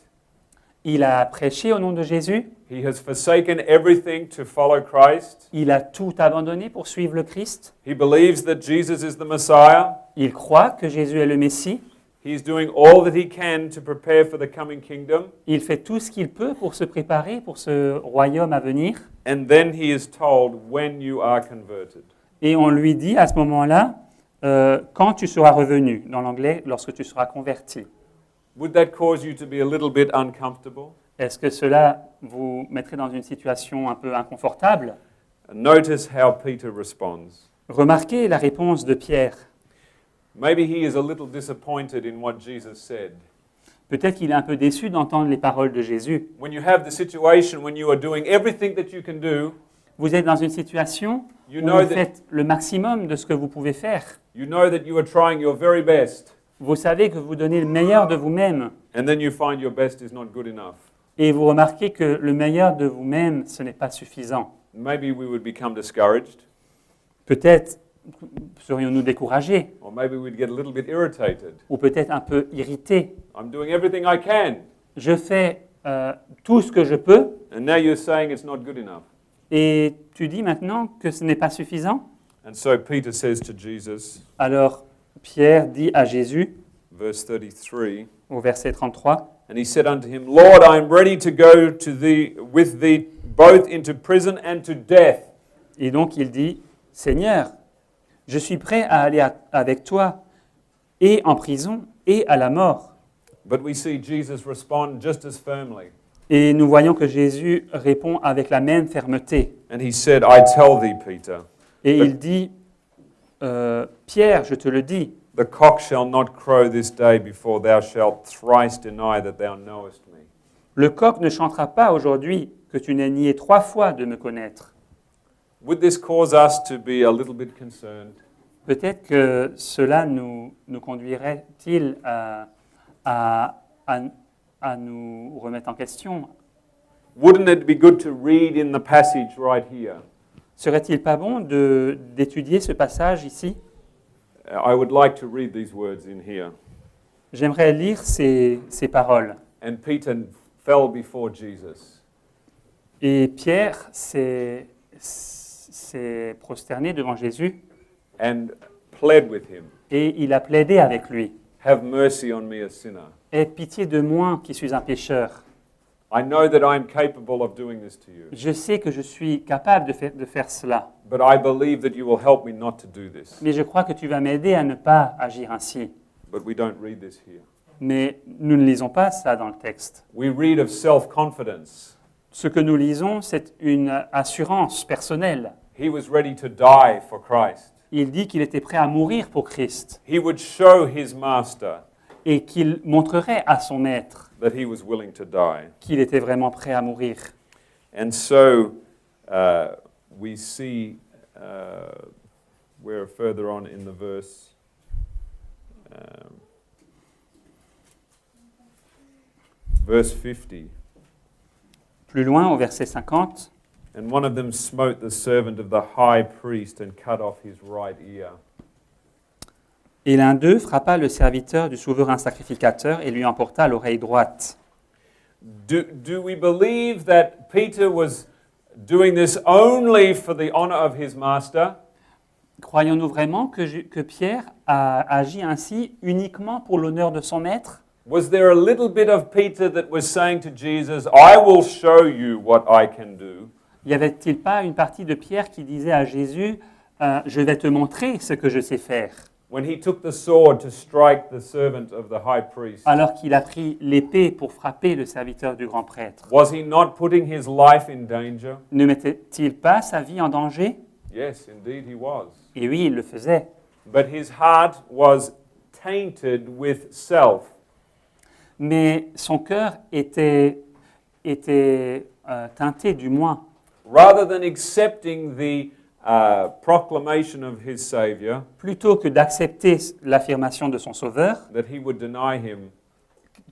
Il a prêché au nom de Jésus. He has forsaken everything to follow Christ. Il a tout abandonné pour suivre le Christ. He believes that Jesus is the Messiah. Il croit que Jésus est le Messie. He's doing all that he can to prepare for the coming kingdom. Il fait tout ce qu'il peut pour se préparer pour ce royaume à venir. And then he is told, when you are converted. Et on lui dit à ce moment-là, quand tu seras revenu, dans l'anglais, lorsque tu seras converti. Would that cause you to be a little bit uncomfortable? Est-ce que cela vous mettrait dans une situation un peu inconfortable? Notice how Peter responds. Remarquez la réponse de Pierre. Maybe he is a little disappointed in what Jesus said. Peut-être qu'il est un peu déçu d'entendre les paroles de Jésus. When you have the situation when you are doing everything that you can do, Vous êtes dans une situation You où know vous that- faites le maximum de ce que vous pouvez faire. you know that you are trying your very best, Vous savez que vous donnez le meilleur de vous-même. and then you find your best is not good enough. Et vous remarquez que le meilleur de vous-même, ce n'est pas suffisant. Maybe we would become discouraged, Peut-être serions-nous découragés, or maybe we'd get a little bit irritated. ou peut-être un peu irrités. I'm doing everything I can, Je fais tout ce que je peux, and now you're saying it's not good enough. et tu dis maintenant que ce n'est pas suffisant. And so Peter says to Jesus, Alors Pierre dit à Jésus, verse 33, au verset 33, and he said unto him, Lord, I am ready to go to thee with thee both into prison and to death. Et donc il dit, Seigneur, je suis prêt à aller avec toi et en prison et à la mort. But we see Jesus respond just as firmly. Et nous voyons que Jésus répond avec la même fermeté. And he said, I tell thee, Peter, Et il dit, Pierre, je te le dis, the cock shall not crow this day before thou shalt thrice deny that thou knowest me. le coq ne chantera pas aujourd'hui que tu n'aies nié 3 fois de me connaître. Would this cause us to be a little bit concerned? Peut-être que cela nous conduirait-il à nous remettre en question. Wouldn't it be good to read in the passage right here? Serait-il pas bon d'étudier ce passage ici? I would like to read these words in here. J'aimerais lire ces paroles. And Peter fell before Jesus. Et Pierre s'est prosterné devant Jésus And pled with him, et il a plaidé avec lui. have mercy on me, a sinner. Aie pitié de moi qui suis un pécheur. I know that I am capable of doing this to you, Je sais que je suis capable de faire cela, but I believe that you will help me not to do this. mais je crois que tu vas m'aider à ne pas agir ainsi. But we don't read this here. Mais nous ne lisons pas ça dans le texte. We read of self-confidence. Ce que nous lisons, c'est une assurance personnelle. He was ready to die for Christ. Il dit qu'il était prêt à mourir pour Christ He would show his master et qu'il montrerait à son maître that he was willing to die. qu'il était vraiment prêt à mourir. And so we see, we're further on in the verse, verse 50. Plus loin, au verset 50, And one of them smote the servant of the high priest and cut off his right ear. et l'un d'eux frappa le serviteur du souverain sacrificateur et lui emporta l'oreille droite. Do we believe that Peter was doing this only for the honor of his master? Croyons-nous vraiment que Pierre a agi ainsi uniquement pour l'honneur de son maître? Was there a little bit of Peter that was saying to Jesus, I will show you what I can do? Y avait-il pas une partie de Pierre qui disait à Jésus, je vais te montrer ce que je sais faire, When he took the sword to strike the servant of the high priest, alors qu'il a pris l'épée pour frapper le serviteur du grand prêtre? was he not putting his life in danger? Ne mettait-il pas sa vie en danger? Yes, indeed he was. Et oui, il le faisait. But his heart was tainted with self. Mais son cœur était teinté du moi. Rather than accepting the proclamation of his Savior, Plutôt que d'accepter l'affirmation de son sauveur, that he would deny him,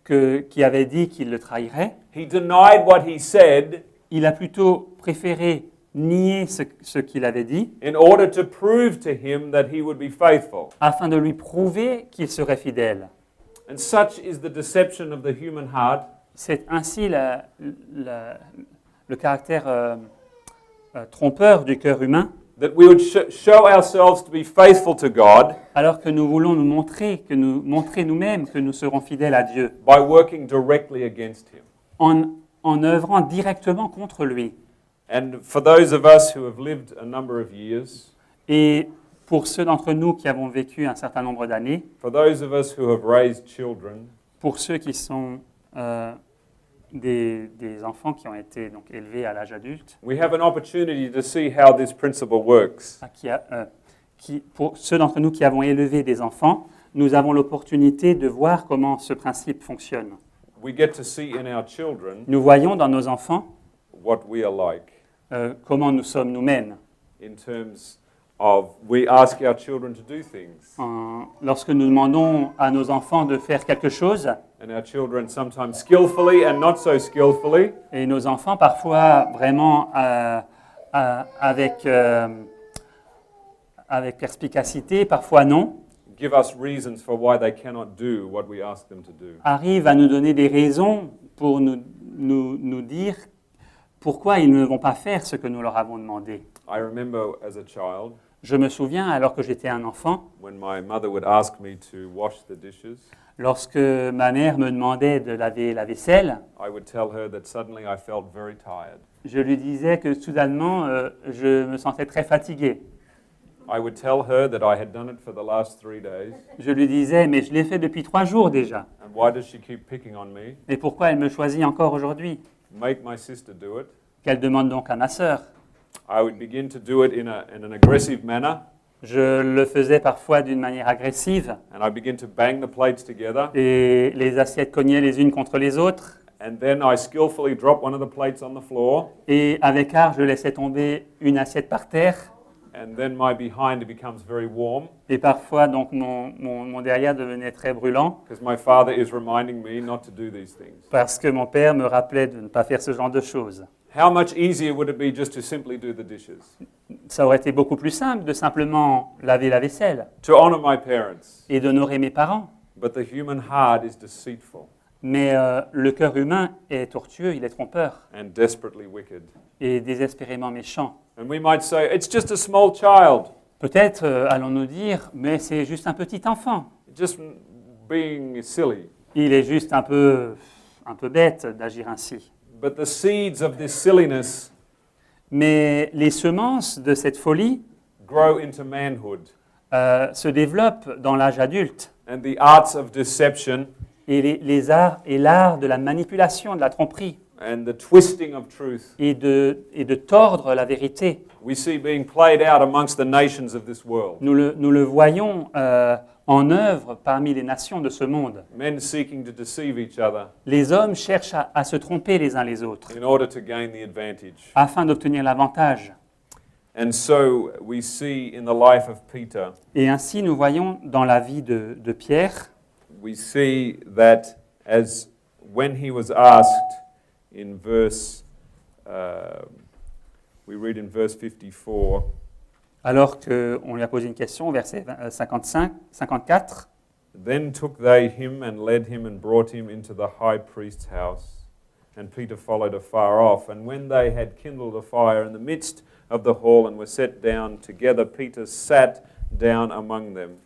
qui avait dit qu'il le trahirait, he denied what he said il a plutôt préféré nier ce qu'il avait dit in order to prove to him that he would be faithful. afin de lui prouver qu'il serait fidèle. And such is the deception of the human heart, C'est ainsi le caractère trompeur du cœur humain, that we would show ourselves to be faithful to God alors que nous voulons nous montrer nous-mêmes que nous serons fidèles à Dieu, by working directly against him. en œuvrant directement contre lui. And for those of us who have lived a number of years, Et pour ceux d'entre nous qui avons vécu un certain nombre d'années, for those of us who have raised children, pour ceux qui sont des enfants qui ont été donc élevés à l'âge adulte, we have an opportunity to see how this principle works. pour ceux d'entre nous qui avons élevé des enfants, nous avons l'opportunité de voir comment ce principe fonctionne. We get to see in our children Nous voyons dans nos enfants what we are like comment nous sommes nous-mêmes. in terms of we ask our children to do things, Lorsque nous demandons à nos enfants de faire quelque chose, and our children sometimes skillfully and not so skillfully, et nos enfants parfois vraiment avec perspicacité, parfois non, give us reasons for why they cannot do what we ask them to do. arrivent à nous donner des raisons pour nous dire pourquoi ils ne vont pas faire ce que nous leur avons demandé. I remember as a child, Je me souviens, alors que j'étais un enfant, when my mother would ask me to wash the dishes, lorsque ma mère me demandait de laver la vaisselle, I would tell her that suddenly I felt very tired. je lui disais que soudainement, je me sentais très fatigué. I would tell her that I had done it for the last 3 days, Je lui disais, mais je l'ai fait depuis 3 jours déjà. and why does she keep picking on me? Et pourquoi elle me choisit encore aujourd'hui? Make my sister do it. Qu'elle demande donc à ma sœur. I would begin to do it in an aggressive manner, Je le faisais parfois d'une manière agressive, and I begin to bang the plates together, et les assiettes cognaient les unes contre les autres. and then I skillfully drop one of the plates on the floor, Et avec art, je laissais tomber une assiette par terre. and then my behind becomes very warm, Et parfois, donc, mon derrière devenait très brûlant because my father is reminding me not to do these things. parce que mon père me rappelait de ne pas faire ce genre de choses. How much easier would it be just to simply do the dishes? Ça aurait été beaucoup plus simple de simplement laver la vaisselle To honor my parents. et d'honorer mes parents. But the human heart is deceitful Mais le cœur humain est tortueux, il est trompeur and desperately wicked. et désespérément méchant. And we might say, it's just a small child, Peut-être allons-nous dire, mais c'est juste un petit enfant. just being silly. Il est juste un peu bête d'agir ainsi. But the seeds of this silliness Mais les semences de cette folie grow into manhood, se développent dans l'âge adulte. and the arts of deception Et les arts et l'art de la manipulation, de la tromperie, and the twisting of truth et de tordre la vérité. we see being played out amongst the nations of this world. Nous le voyons en œuvre parmi les nations de ce monde. Men seeking to deceive each other Les hommes cherchent à se tromper les uns les autres in order to gain the advantage. afin d'obtenir l'avantage. And so we see in the life of Peter, Et ainsi, nous voyons dans la vie de Pierre, we see that as when he was asked in verse, we read in verse 54, alors qu'on lui a posé une question, verset 54, then took they him and led him and brought him into the high priest's house. And Peter followed afar off. And when they had kindled a fire in the midst of the hall and were set down together, Peter sat down among them.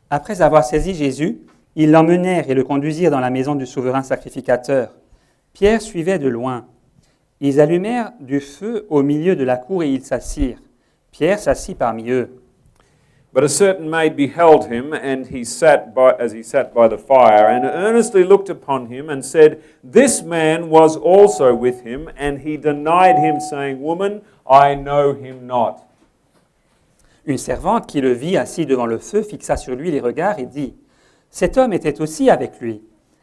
Après avoir saisi Jésus, ils l'emmenèrent et le conduisirent dans la maison du souverain sacrificateur. Pierre suivait de loin. Ils allumèrent du feu au milieu de la cour et ils s'assirent. Pierre s'assit parmi eux. But a certain maid beheld him, and as he sat by the fire, and earnestly looked upon him, and said, This man was also with him. And he denied him, saying, Woman, I know him not. Une servante qui le vit assis devant le feu fixa sur lui les regards et dit, Cet homme était aussi avec lui.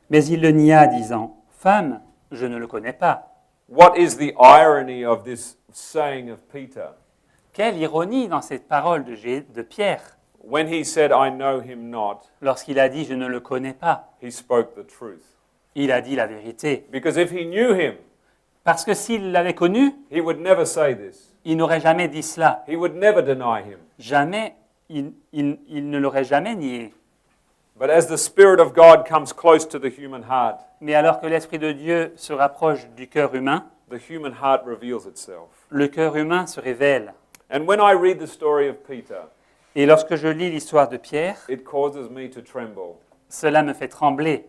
Mais il le nia, disant, Femme, je ne le connais pas. What is the irony of this saying of Peter? Quelle ironie dans cette parole de Pierre. When he said, I know him not, Lorsqu'il a dit, je ne le connais pas, he spoke the truth. il a dit la vérité. Because if he knew him, Parce que s'il l'avait connu, he would never say this. il n'aurait jamais dit cela. He would never deny him. Jamais, il ne l'aurait jamais nié. But as the Spirit of God comes close to the human heart, Mais alors que l'Esprit de Dieu se rapproche du cœur humain, the human heart reveals itself. le cœur humain se révèle. And when I read the story of Peter, Et lorsque je lis l'histoire de Pierre, it causes me to tremble cela me fait trembler,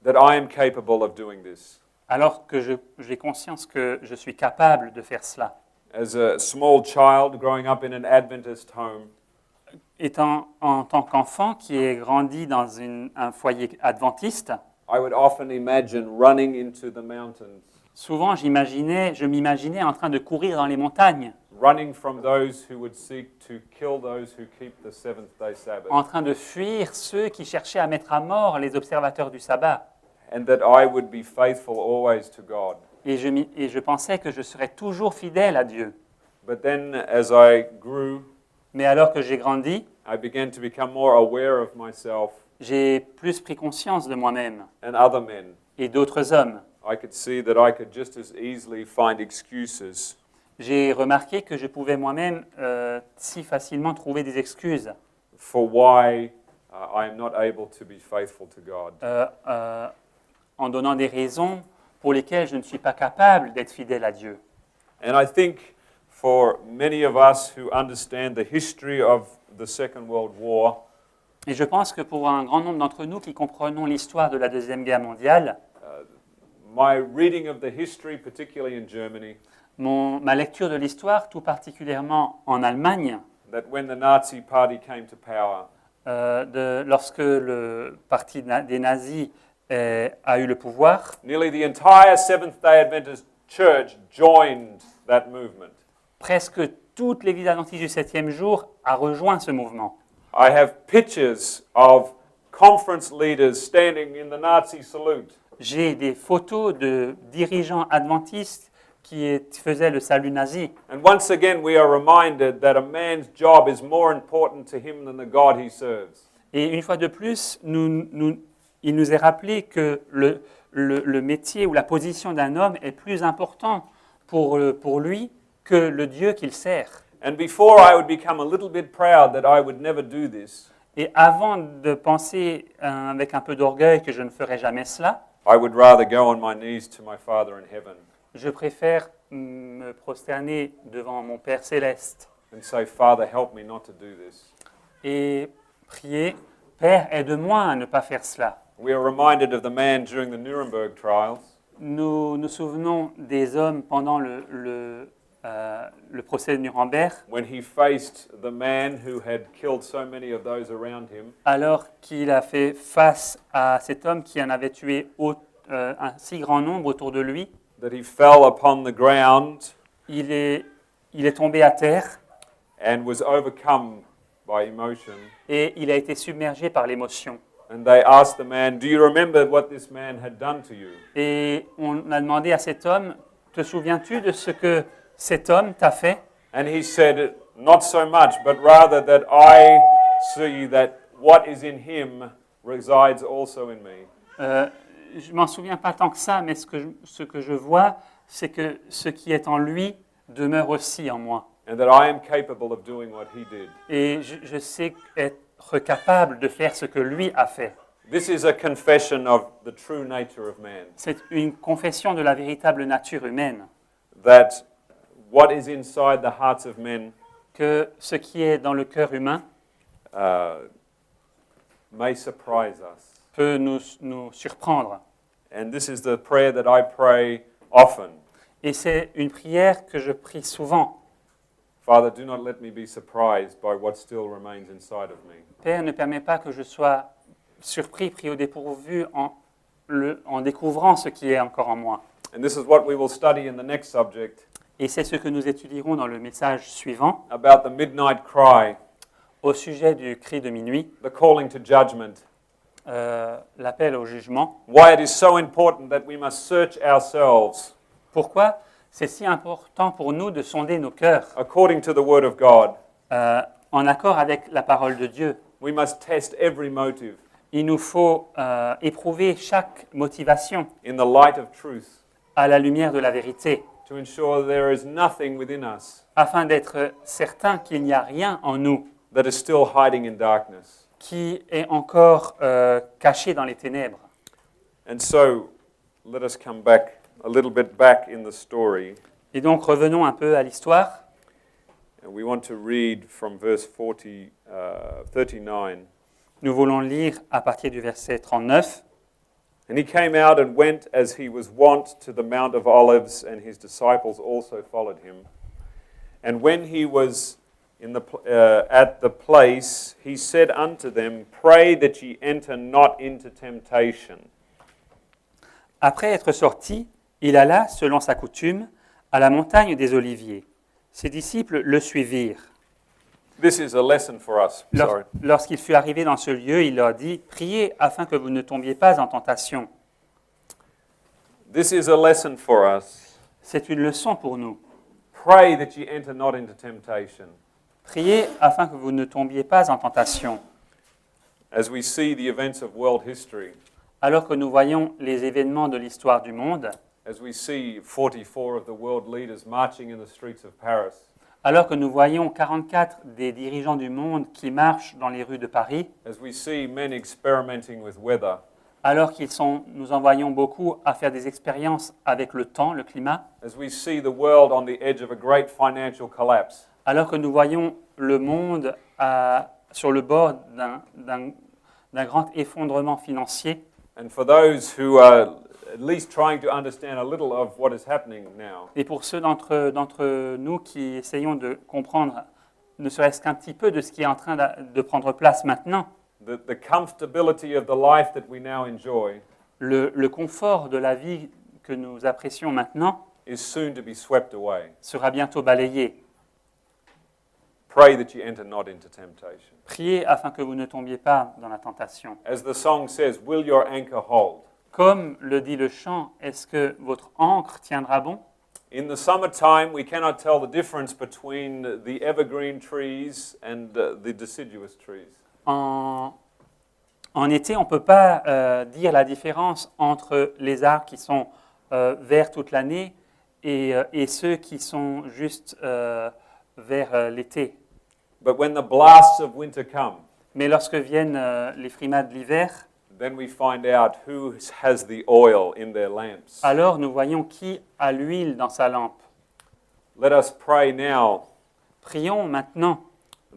that I am capable of doing this. alors que j'ai conscience que je suis capable de faire cela. As a small child growing up in an Adventist home, Étant en tant qu'enfant qui est grandi dans un foyer adventiste, I would often imagine running into the mountains, souvent je m'imaginais en train de courir dans les montagnes, running from those who would seek to kill those who keep the seventh-day Sabbath, en train de fuir ceux qui cherchaient à mettre à mort les observateurs du sabbat. and that I would be faithful always to God. Et je pensais que je serais toujours fidèle à Dieu. But then as I grew, Mais alors que j'ai grandi, I began to become more aware of myself j'ai plus pris conscience de moi-même and other men. et d'autres hommes. I could see that I could just as easily find excuses J'ai remarqué que je pouvais moi-même si facilement trouver des excuses for why I am not able to be faithful to God. en donnant des raisons pour lesquelles je ne suis pas capable d'être fidèle à Dieu. And I think for many of us who understand the history of the Second World War, Et je pense que pour un grand nombre d'entre nous qui comprenons l'histoire de la Deuxième Guerre mondiale, my reading of the history, particularly in Germany, ma lecture de l'histoire, tout particulièrement en Allemagne, that when the Nazi Party came to power, lorsque le parti des nazis a eu le pouvoir, nearly the entire Seventh-day Adventist Church joined that movement. presque toute l'Église adventiste du 7e jour a rejoint ce mouvement. I have pictures of conference leaders standing in the Nazi salute. J'ai des photos de dirigeants adventistes qui faisaient le salut nazi. And once again, we are reminded that a man's job is more important to him than the God he serves. Et une fois de plus, il nous est rappelé que le métier ou la position d'un homme est plus important pour lui que le Dieu qu'il sert. And before I would become a little bit proud that I would never do this, Et avant de penser avec un peu d'orgueil que je ne ferai jamais cela, I would rather go on my knees to my Father in heaven je préfère me prosterner devant mon Père céleste and say, Father, help me not to do this. et prier, Père, aide-moi à ne pas faire cela. We are reminded of the man during the Nuremberg trials Nous nous souvenons des hommes pendant le procès de Nuremberg, when he faced the man who had killed so many of those around him, alors qu'il a fait face à cet homme qui en avait tué un si grand nombre autour de lui. that he fell upon the ground Il est tombé à terre and was overcome by emotion. et il a été submergé par l'émotion. And they asked the man, do you remember what this man had done to you? Et on a demandé à cet homme, te souviens-tu de ce que cet homme t'a fait? And he said, not so much, but rather that I see that what is in him resides also in me. Je m'en souviens pas tant que ça, mais ce que je vois, c'est que ce qui est en lui demeure aussi en moi. And that I am capable of doing what he did. Et je sais être capable de faire ce que lui a fait. This is a confession of the true nature of man. C'est une confession de la véritable nature humaine, That what is inside the hearts of men que ce qui est dans le cœur humain may surprise us. peut nous surprendre. And this is the prayer that I pray often. Et c'est une prière que je prie souvent. Father, do not let me be surprised by what still remains inside of me. Père, ne permets pas que je sois surpris, pris au dépourvu en découvrant ce qui est encore en moi. And this is what we will study in the next subject Et c'est ce que nous étudierons dans le message suivant, about the midnight cry, au sujet du cri de minuit, the calling to judgment. l'appel au jugement. Why it is so important that we must search ourselves Pourquoi c'est si important pour nous de sonder nos cœurs according to the Word of God. en accord avec la parole de Dieu. We must test every motive Il nous faut éprouver chaque motivation in the light of truth à la lumière de la vérité, to ensure there is nothing within us afin d'être certain qu'il n'y a rien en nous that is still hiding in darkness. qui est encore caché dans les ténèbres. And so, let us come back a little bit back in the story. Et donc revenons un peu à l'histoire. And we want to read from verse 39. Nous voulons lire à partir du verset 39. And he came out and went as he was wont to the Mount of Olives, and his disciples also followed him. And when he was at the place, he said unto them, Pray that ye enter not into temptation. Après être sorti, il alla, selon sa coutume, à la montagne des Oliviers. Ses disciples le suivirent. This is a lesson for us. Sorry. Lorsqu'il fut arrivé dans ce lieu, il leur dit, « Priez afin que vous ne tombiez pas en tentation. » This is a lesson for us. C'est une leçon pour nous. Pray that ye enter not into temptation. Priez afin que vous ne tombiez pas en tentation. As we see the events of world history, Alors que nous voyons les événements de l'histoire du monde, as we see 44 of the world leaders marching in the streets of Paris, alors que nous voyons 44 des dirigeants du monde qui marchent dans les rues de Paris, as we see men experimenting with weather, Alors nous en voyons beaucoup à faire des expériences avec le temps, le climat, as we see the world on the edge of a great financial collapse. alors que nous voyons le monde sur le bord d'un grand effondrement financier. And for those who are at least trying to understand a little of what is happening now, Et pour ceux d'entre nous qui essayons de comprendre, ne serait-ce qu'un petit peu de ce qui est en train de prendre place maintenant, the comfortability of the life that we now enjoy le confort de la vie que nous apprécions maintenant is soon to be swept away. sera bientôt balayé. Pray that you enter not into temptation. Priez afin que vous ne tombiez pas dans la tentation. As the song says, will your anchor hold? Comme le dit le chant, est-ce que votre ancre tiendra bon? In the summertime, we cannot tell the difference between the evergreen trees and the deciduous trees. En été, on ne peut pas dire la différence entre les arbres qui sont verts toute l'année et ceux qui sont juste vers l'été. But when the blasts of winter come, Mais lorsque viennent les frimas de l'hiver, then we find out who has the oil in their lamps. alors nous voyons qui a l'huile dans sa lampe. Let us pray now Prions maintenant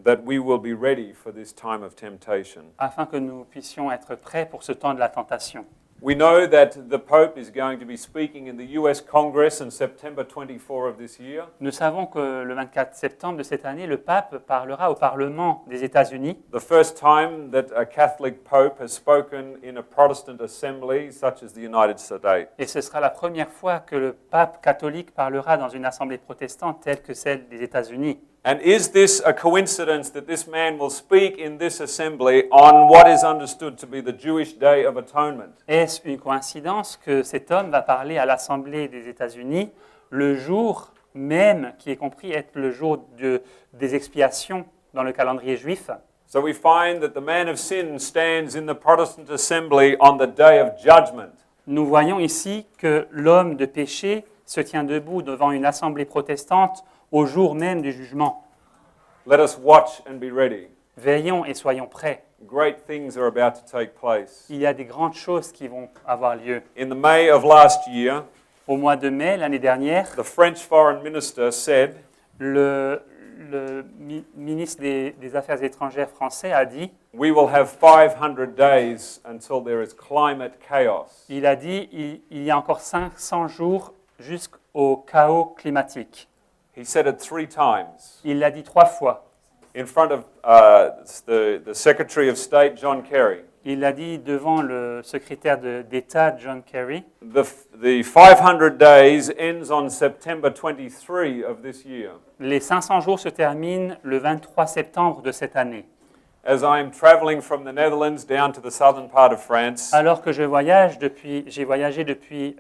that we will be ready for this time of temptation. afin que nous puissions être prêts pour ce temps de la tentation. We know that the Pope is going to be speaking in the US Congress on September 24 of this year. Nous savons que le 24 septembre de cette année, le pape parlera au Parlement des États-Unis. The first time that a Catholic Pope has spoken in a Protestant assembly such as the United States. Et ce sera la première fois que le pape catholique parlera dans une assemblée protestante telle que celle des États-Unis. And is this a coincidence that this man will speak in this assembly on what is understood to be the Jewish Day of Atonement? Est-ce une coïncidence que cet homme va parler à l'Assemblée des États-Unis le jour même qui est compris être le jour des expiations dans le calendrier juif? So we find that the man of sin stands in the Protestant assembly on the day of judgment. Nous voyons ici que l'homme de péché se tient debout devant une assemblée protestante au jour même du jugement. Let us watch and be ready. Veillons et soyons prêts. Great things are about to take place. Il y a des grandes choses qui vont avoir lieu. In the May of last year, Au mois de mai, l'année dernière, the French foreign minister said le ministre des Affaires étrangères français a dit, we will have 500 days until there is climate chaos. il a dit, il y a encore 500 jours jusqu'au chaos climatique. He said it 3 times Il l'a dit 3 fois. in front of the Secretary of State, John Kerry. Il l'a dit devant le secrétaire d'État, John Kerry. The 500 days ends on September 23 of this year. Les 500 jours se terminent le 23 septembre de cette année. As I'm traveling from the Netherlands down to the southern part of France, Alors que j'ai voyagé depuis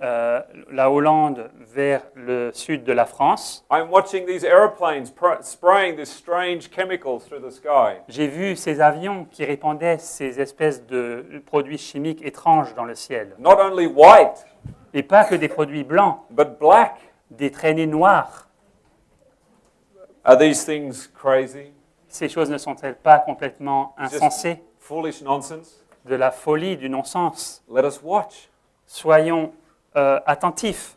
la Hollande vers le sud de la France, I'm watching these airplanes spraying this strange chemical through the sky. j'ai vu ces avions qui répandaient ces espèces de produits chimiques étranges dans le ciel. Not only white, Et pas que des produits blancs, but black. des traînées noires. Are these things crazy? Ces choses ne sont-elles pas complètement insensées, Foolish nonsense? de la folie, du non-sens? Let us watch. Soyons attentifs,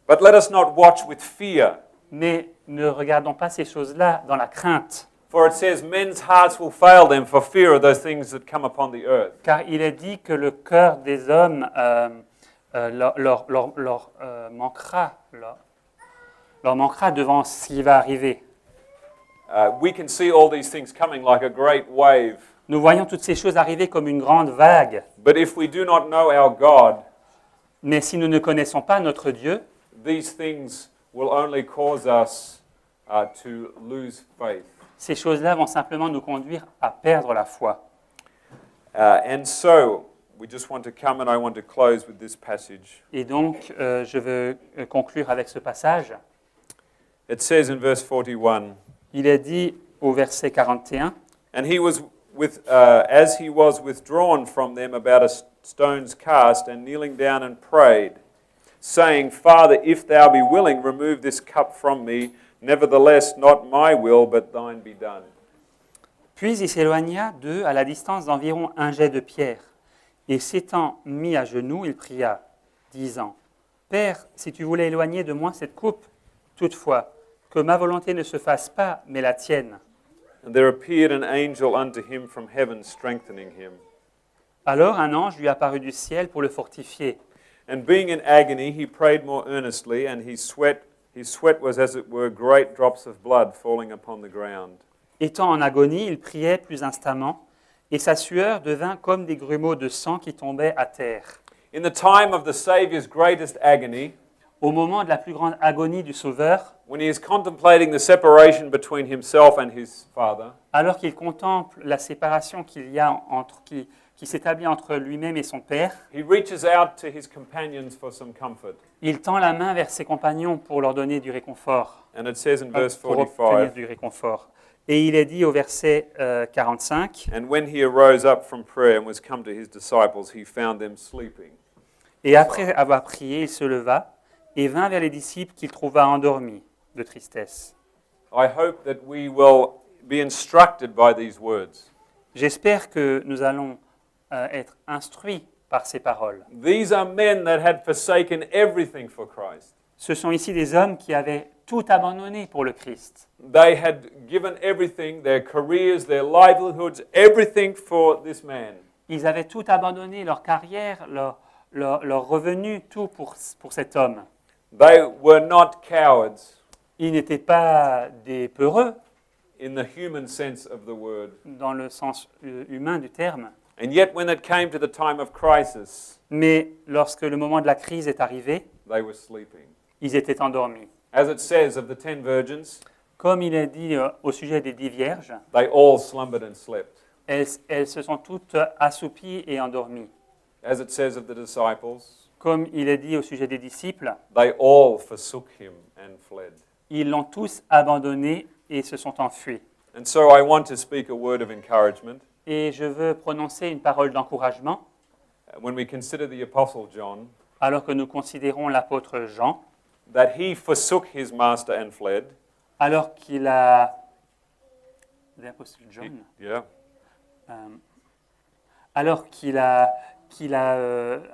But let us not watch with fear. mais ne regardons pas ces choses-là dans la crainte. For it says, men's hearts will fail them for fear of those things that come upon the earth. Car il est dit que le cœur des hommes leur manquera devant ce qui va arriver. We can see all these things coming like a great wave. Nous voyons toutes ces choses arriver comme une grande vague. But if we do not know our God, Mais si nous ne connaissons pas notre Dieu, these things will only cause us to lose faith. ces choses-là vont simplement nous conduire à perdre la foi. And so, we just want to come and I want to close with this passage. Et donc, je veux conclure avec ce passage. It says in verse 41, Il est dit au verset 41, and he was as he was withdrawn from them about a stone's cast, and kneeling down and prayed, saying, Father, if thou be willing, remove this cup from me. Nevertheless, not my will, but thine be done. Puis il s'éloigna d'eux à la distance d'environ un jet de pierre. Et s'étant mis à genoux, il pria, disant, « Père, si tu voulais éloigner de moi cette coupe, toutefois, que ma volonté ne se fasse pas, mais la tienne. » And there appeared an angel unto him from heaven, strengthening him. Alors un ange lui apparut du ciel pour le fortifier. And being in agony, he prayed more earnestly, and his sweat was as it were great drops of blood falling upon the ground. Étant en agonie, il priait plus instamment, et sa sueur devint comme des grumeaux de sang qui tombaient à terre. In the time of the Saviour's greatest agony, Au moment de la plus grande agonie du Sauveur, when he is contemplating the separation between himself and his Father, alors qu'il contemple la séparation qu'il y a qui s'établit entre lui-même et son Père, he reaches out to his companions for some comfort. il tend la main vers ses compagnons pour leur donner du réconfort, And it says in verse pour obtenir 45, du réconfort. Et il est dit au verset 45, and when he arose up from prayer and was come to his disciples, he found them sleeping. et après avoir prié, il se leva et vint vers les disciples qu'il trouva endormis de tristesse. I hope that we will be instructed by these words. J'espère que nous allons être instruits par ces paroles. These are men that had forsaken everything for Christ. Ce sont ici des hommes qui avaient tout abandonné pour le Christ. They had given everything, their careers, their livelihoods, everything for this man. Ils avaient tout abandonné, leur carrière, leur revenu, tout pour cet homme. They were not cowards Ils n'étaient pas des peureux in the human sense of the word. dans le sens humain du terme. And yet when it came to the time of crisis, Mais lorsque le moment de la crise est arrivé, they were sleeping. ils étaient endormis. As it says of the 10 virgins, Comme il est dit au sujet des 10 vierges, they all slumbered and slept. elles se sont toutes assoupies et endormies. As it says of the disciples, Comme il est dit au sujet des disciples, they all forsook him and fled. ils l'ont tous abandonné et se sont enfuis. And so I want to speak a word of encouragement. Et je veux prononcer une parole d'encouragement When we consider the Apostle John, alors que nous considérons l'apôtre Jean, that he forsook his master and fled. alors qu'il a... L'apôtre John, Yeah. alors qu'il a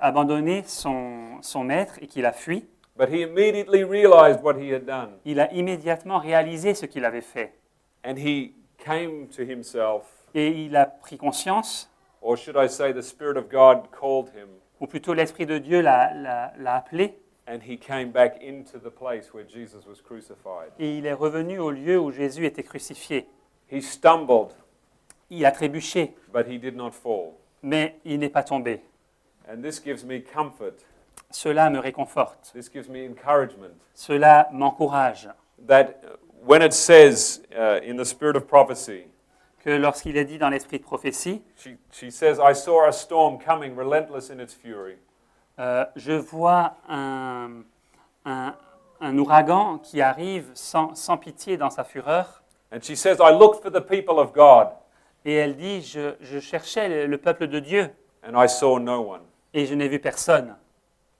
abandonné son maître et qu'il a fui, But he immediately realized what he had done. il a immédiatement réalisé ce qu'il avait fait. And he came to himself, Et il a pris conscience, or should I say, the Spirit of God called him, ou plutôt l'Esprit de Dieu l'a appelé, and he came back into the place where Jesus was crucified. et il est revenu au lieu où Jésus était crucifié. He stumbled, Il a trébuché, but he did not fall. mais il n'est pas tombé. And this gives me comfort. Cela me réconforte. This gives me encouragement Cela m'encourage. that when it says in the spirit of prophecy, Que lorsqu'il est dit dans l'esprit de prophétie, she says, I saw a storm coming, relentless in its fury. je vois un ouragan qui arrive sans pitié dans sa fureur. And she says, I looked for the people of God, Et elle dit, je cherchais le peuple de Dieu and I saw no one. et je n'ai vu personne.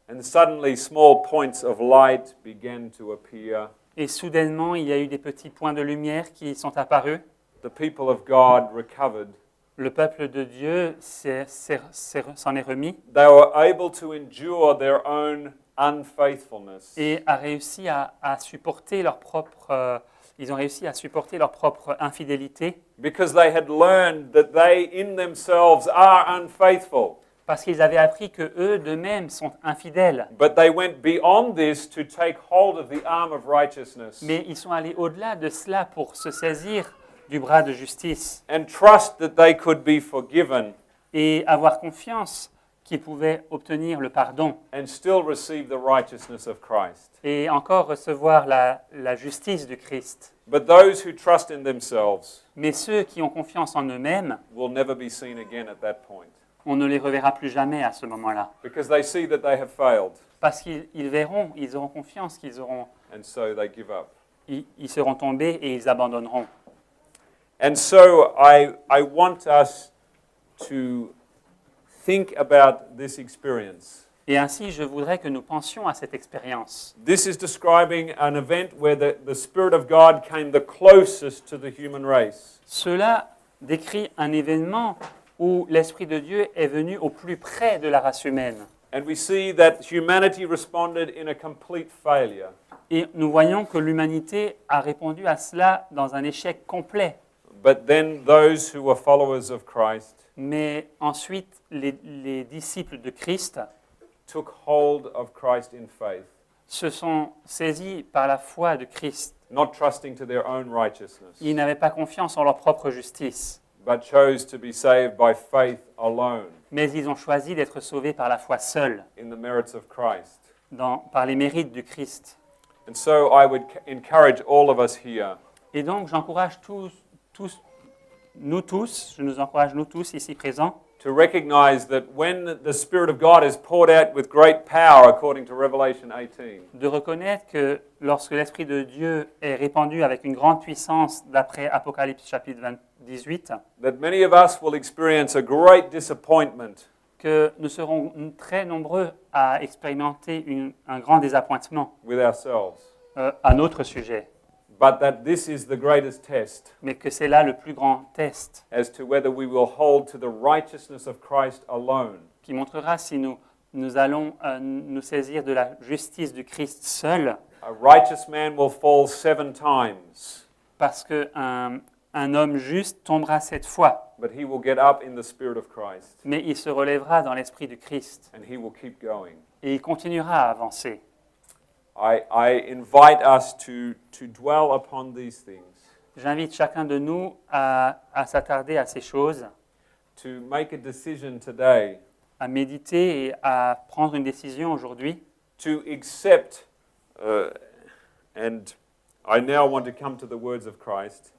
And suddenly small points of light began to appear. Et soudainement, il y a eu des petits points de lumière qui sont apparus. The people of God recovered. Le peuple de Dieu s'en est remis They were able to endure their own unfaithfulness. et a réussi à supporter leur propre... ils ont réussi à supporter leur propre infidélité Because they had learned that they in themselves are unfaithful. parce qu'ils avaient appris que eux d'eux-mêmes sont infidèles. But they went beyond this to take hold of the arm of righteousness Mais ils sont allés au-delà de cela pour se saisir du bras de justice and trust that they could be forgiven et avoir confiance qu'ils pouvaient obtenir le pardon and still receive the righteousness of Christ. et encore recevoir la justice du Christ. But those who trust in themselves Mais ceux qui ont confiance en eux-mêmes, will never be seen again at that point on ne les reverra plus jamais à ce moment-là. because they see that they have failed Parce qu'ils verront, ils auront confiance qu'ils and so they give up. ils seront tombés et ils abandonneront. And so I want us to think about this experience. Et ainsi, je voudrais que nous pensions à cette expérience. This is describing an event where the Spirit of God came the closest to the human race. Cela décrit un événement où l'Esprit de Dieu est venu au plus près de la race humaine. And we see that humanity responded in a complete failure. Et nous voyons que l'humanité a répondu à cela dans un échec complet. But then those who were followers of Christ Mais ensuite, les disciples de Christ took hold of Christ in faith, se sont saisis par la foi de Christ. not trusting to their own righteousness, Ils n'avaient pas confiance en leur propre justice, but chose to be saved by faith alone mais ils ont choisi d'être sauvés par la foi seule, in the merits of Christ. par les mérites du Christ. And so I would encourage all of us here Et donc, j'encourage je nous encourage nous tous ici présents, to recognize that when the Spirit of God is poured out with great power, according to Revelation 18, de reconnaître que lorsque l'Esprit de Dieu est répandu avec une grande puissance, d'après Apocalypse chapitre 18, that many of us will experience a great disappointment que nous serons très nombreux à expérimenter un grand désappointement with ourselves, à notre sujet, but that this is the greatest test mais que c'est là le plus grand test as to whether we will hold to the righteousness of Christ alone, qui montrera si nous allons nous saisir de la justice du Christ seul, a righteous man will fall 7 times, parce qu'un homme juste tombera 7 fois, but he will get up in the Spirit of Christ, mais il se relèvera dans l'Esprit du Christ and he will keep going. et il continuera à avancer. I invite us to dwell upon these things, J'invite chacun de nous à s'attarder à ces choses, to make a decision today à méditer et à prendre une décision aujourd'hui, to accept, and I now want to come to the words of Christ,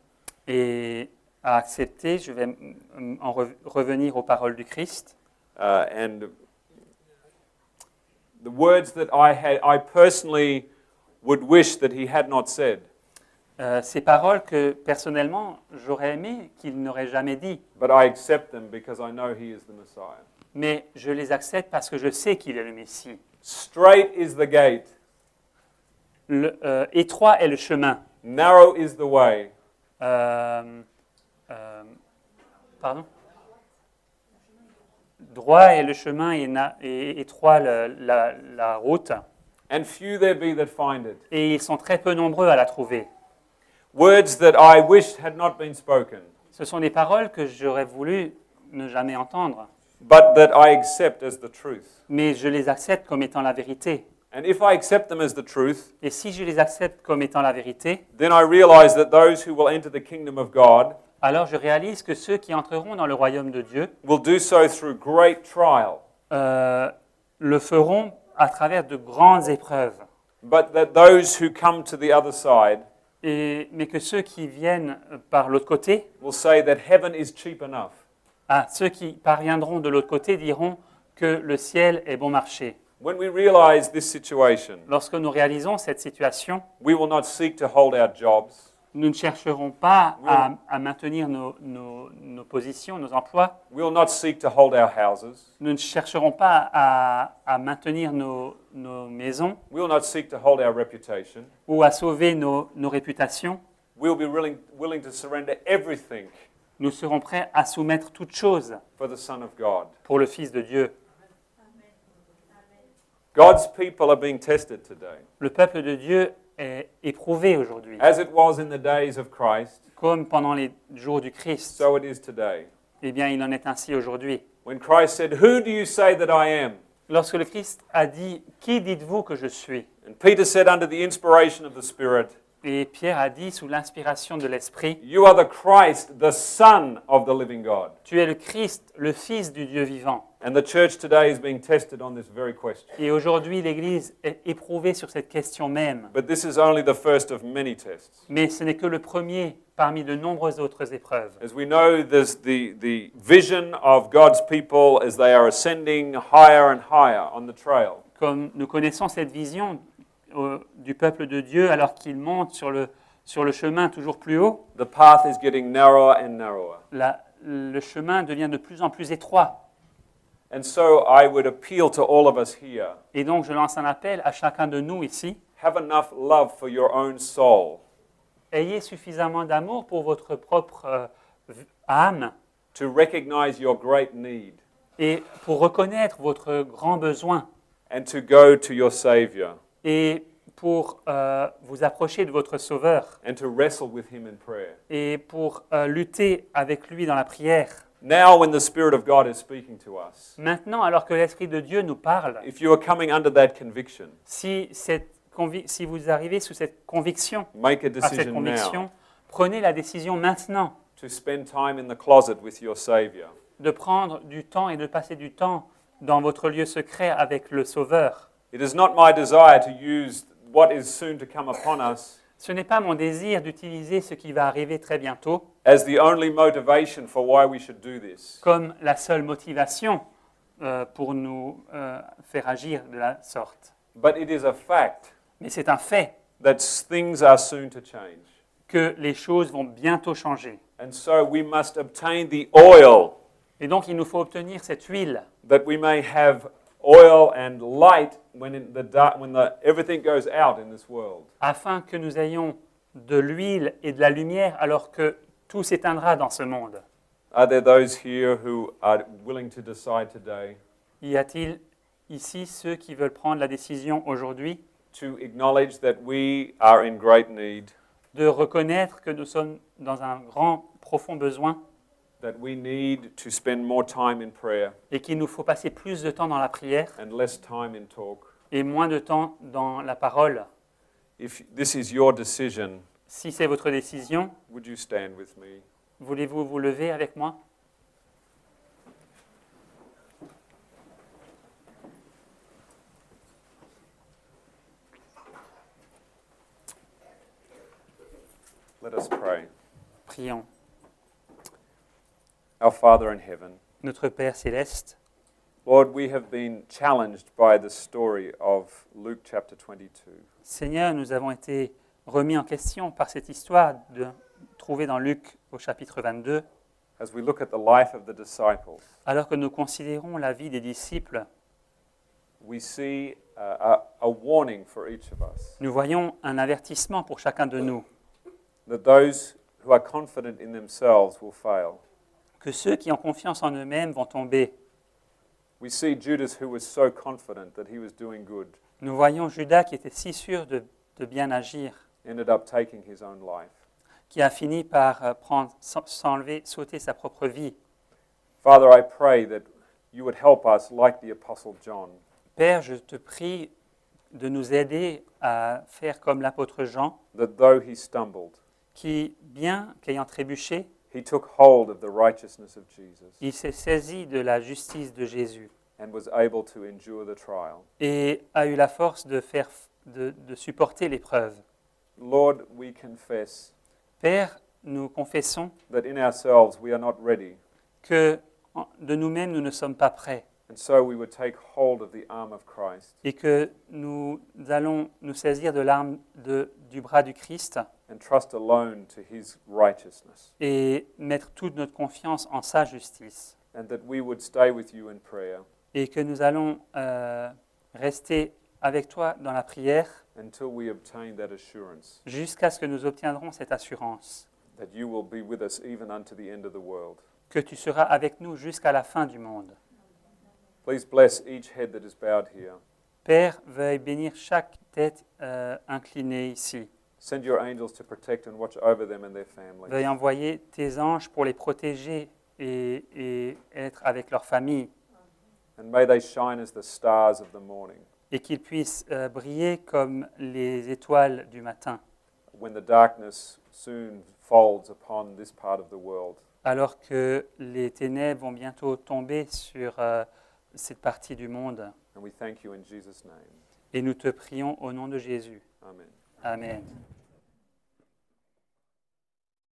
et à accepter. Je vais revenir aux paroles du Christ. and the words that I personally would wish that he had not said, Ces paroles que, personnellement, j'aurais aimé qu'il n'aurait jamais dit, but I accept them because I know he is the Messiah. mais je les accepte parce que je sais qu'il est le Messie. Straight is the gate, Étroit est le chemin. narrow is the way, Pardon? Droit est le chemin et étroit la route, and few there be that find it. et ils sont très peu nombreux à la trouver. Words that I wish had not been spoken, Ce sont des paroles que j'aurais voulu ne jamais entendre, but that I accept as the truth. mais je les accepte comme étant la vérité. And if I accept them as the truth, Et si je les accepte comme étant la vérité, then I realize that those who will enter the kingdom of God alors je réalise que ceux qui entreront dans le royaume de Dieu will do so through great trial, le feront à travers de grandes épreuves. but that those who come to the other side Mais que ceux qui viennent par l'autre côté, will say that heaven is cheap enough. ceux qui parviendront de l'autre côté diront que le ciel est bon marché. When we realize this situation, Lorsque nous réalisons cette situation, we will not seek to hold our jobs. nous ne chercherons pas à maintenir nos positions, nos emplois. We will not seek to hold our houses. Nous ne chercherons pas à maintenir nos maisons We will not seek to hold our reputation. ou à sauver nos réputations. We will be willing to surrender everything Nous serons prêts à soumettre toute chose for the Son of God. pour le Fils de Dieu. God's people are being tested today, Le peuple de Dieu est éprouvé aujourd'hui, as it was in the days of Christ. comme pendant les jours du Christ. So it is today. Eh bien, il en est ainsi aujourd'hui. When Christ said, "Who do you say that I am?" Lorsque le Christ a dit « Qui dites-vous que je suis ?» And Peter said, under the inspiration of the Spirit, Et Pierre a dit sous l'inspiration de l'Esprit "You are the Christ, the Son of the living God." « Tu es le Christ, le Fils du Dieu vivant. And the church today is being tested on this very question. » Et aujourd'hui, l'Église est éprouvée sur cette question même. But this is only the first of many tests. Mais ce n'est que le premier parmi de nombreuses autres épreuves. As we know, there's the vision of God's people as they are ascending higher and higher on the trail. Comme nous connaissons cette vision du peuple de Dieu alors qu'il monte sur le chemin toujours plus haut, The path is getting narrower and narrower. le chemin devient de plus en plus étroit. And so I would appeal to all of us here. Et donc je lance un appel à chacun de nous ici. Have enough love for your own soul Ayez suffisamment d'amour pour votre propre âme to recognize your great need et pour reconnaître votre grand besoin and to go to your Savior et pour vous approcher de votre Sauveur and to wrestle with Him in prayer. et pour lutter avec lui dans la prière. Now, when the Spirit of God is speaking to us, Maintenant, alors que l'Esprit de Dieu nous parle, if you are coming under that conviction, si vous arrivez sous cette conviction, make a à cette decision conviction, now prenez la décision maintenant to spend time in the closet with your Savior. de prendre du temps et de passer du temps dans votre lieu secret avec le Sauveur. It is not my desire to use what is soon to come upon us Ce n'est pas mon désir d'utiliser ce qui va arriver très bientôt as the only motivation for why we should do this. comme la seule motivation pour nous faire agir de la sorte. But it is a fact Mais c'est un fait that things are soon to change. que les choses vont bientôt changer. And so we must obtain the oil Et donc, il nous faut obtenir cette huile that we may have oil and light when everything goes out in this world. afin que nous ayons de l'huile et de la lumière alors que tout s'éteindra dans ce monde. Are there those here who are willing to decide today Y a-t-il ici ceux qui veulent prendre la décision aujourd'hui to acknowledge that we are in great need, de reconnaître que nous sommes dans un grand, profond besoin that we need to spend more time in prayer et qu'il nous faut passer plus de temps dans la prière and less time in talk? et moins de temps dans la parole? If this is your decision, Si c'est votre décision, would you stand with me? voulez-vous vous lever avec moi? Let us pray. Prions. Our Father in heaven, Notre Père céleste, Lord, we have been challenged by the story of Luke chapter 22. Seigneur, nous avons été remis en question par cette histoire trouvée dans Luc au chapitre 22. As we look at the life of the disciples, Alors que nous considérons la vie des disciples, we see a warning for each of us, nous voyons un avertissement pour chacun de nous, that those who are confident in themselves will fail. que ceux qui ont confiance en eux-mêmes vont tomber. We see Judas who was so confident that he was doing good, Nous voyons Judas qui était si sûr de bien agir, ended up taking his own life. qui a fini par sauter sa propre vie. Father, I pray that you would help us like the Apostle John, Père, je te prie de nous aider à faire comme l'apôtre Jean, that though he stumbled, qui, bien qu'ayant trébuché, he took hold of the righteousness of Jesus il s'est saisi de la justice de Jésus and was able to endure the trial. et a eu la force de supporter l'épreuve. Lord, we confess Père, nous confessons that in ourselves we are not ready, que de nous-mêmes, nous ne sommes pas prêts and so we would take hold of the arm of Christ et que nous allons nous saisir de l'arme du bras du Christ and trust alone to his righteousness, et mettre toute notre confiance en sa justice and that we would stay with you in prayer et que nous allons rester avec toi dans la prière until we obtain that assurance jusqu'à ce que nous obtiendrons cette assurance that you will be with us even unto the end of the world. que tu seras avec nous jusqu'à la fin du monde. Please bless each head that is bowed here. Père, veuille bénir chaque tête inclinée ici. Send your angels to protect and watch over them and their families. Veuille envoyer tes anges pour les protéger et être avec leur famille And may they shine as the stars of the morning et qu'ils puissent briller comme les étoiles du matin, when the darkness soon folds upon this part of the world. alors que les ténèbres vont bientôt tomber sur cette partie du monde. And we thank you in Jesus' name. Et nous te prions au nom de Jésus. Amen. Amen.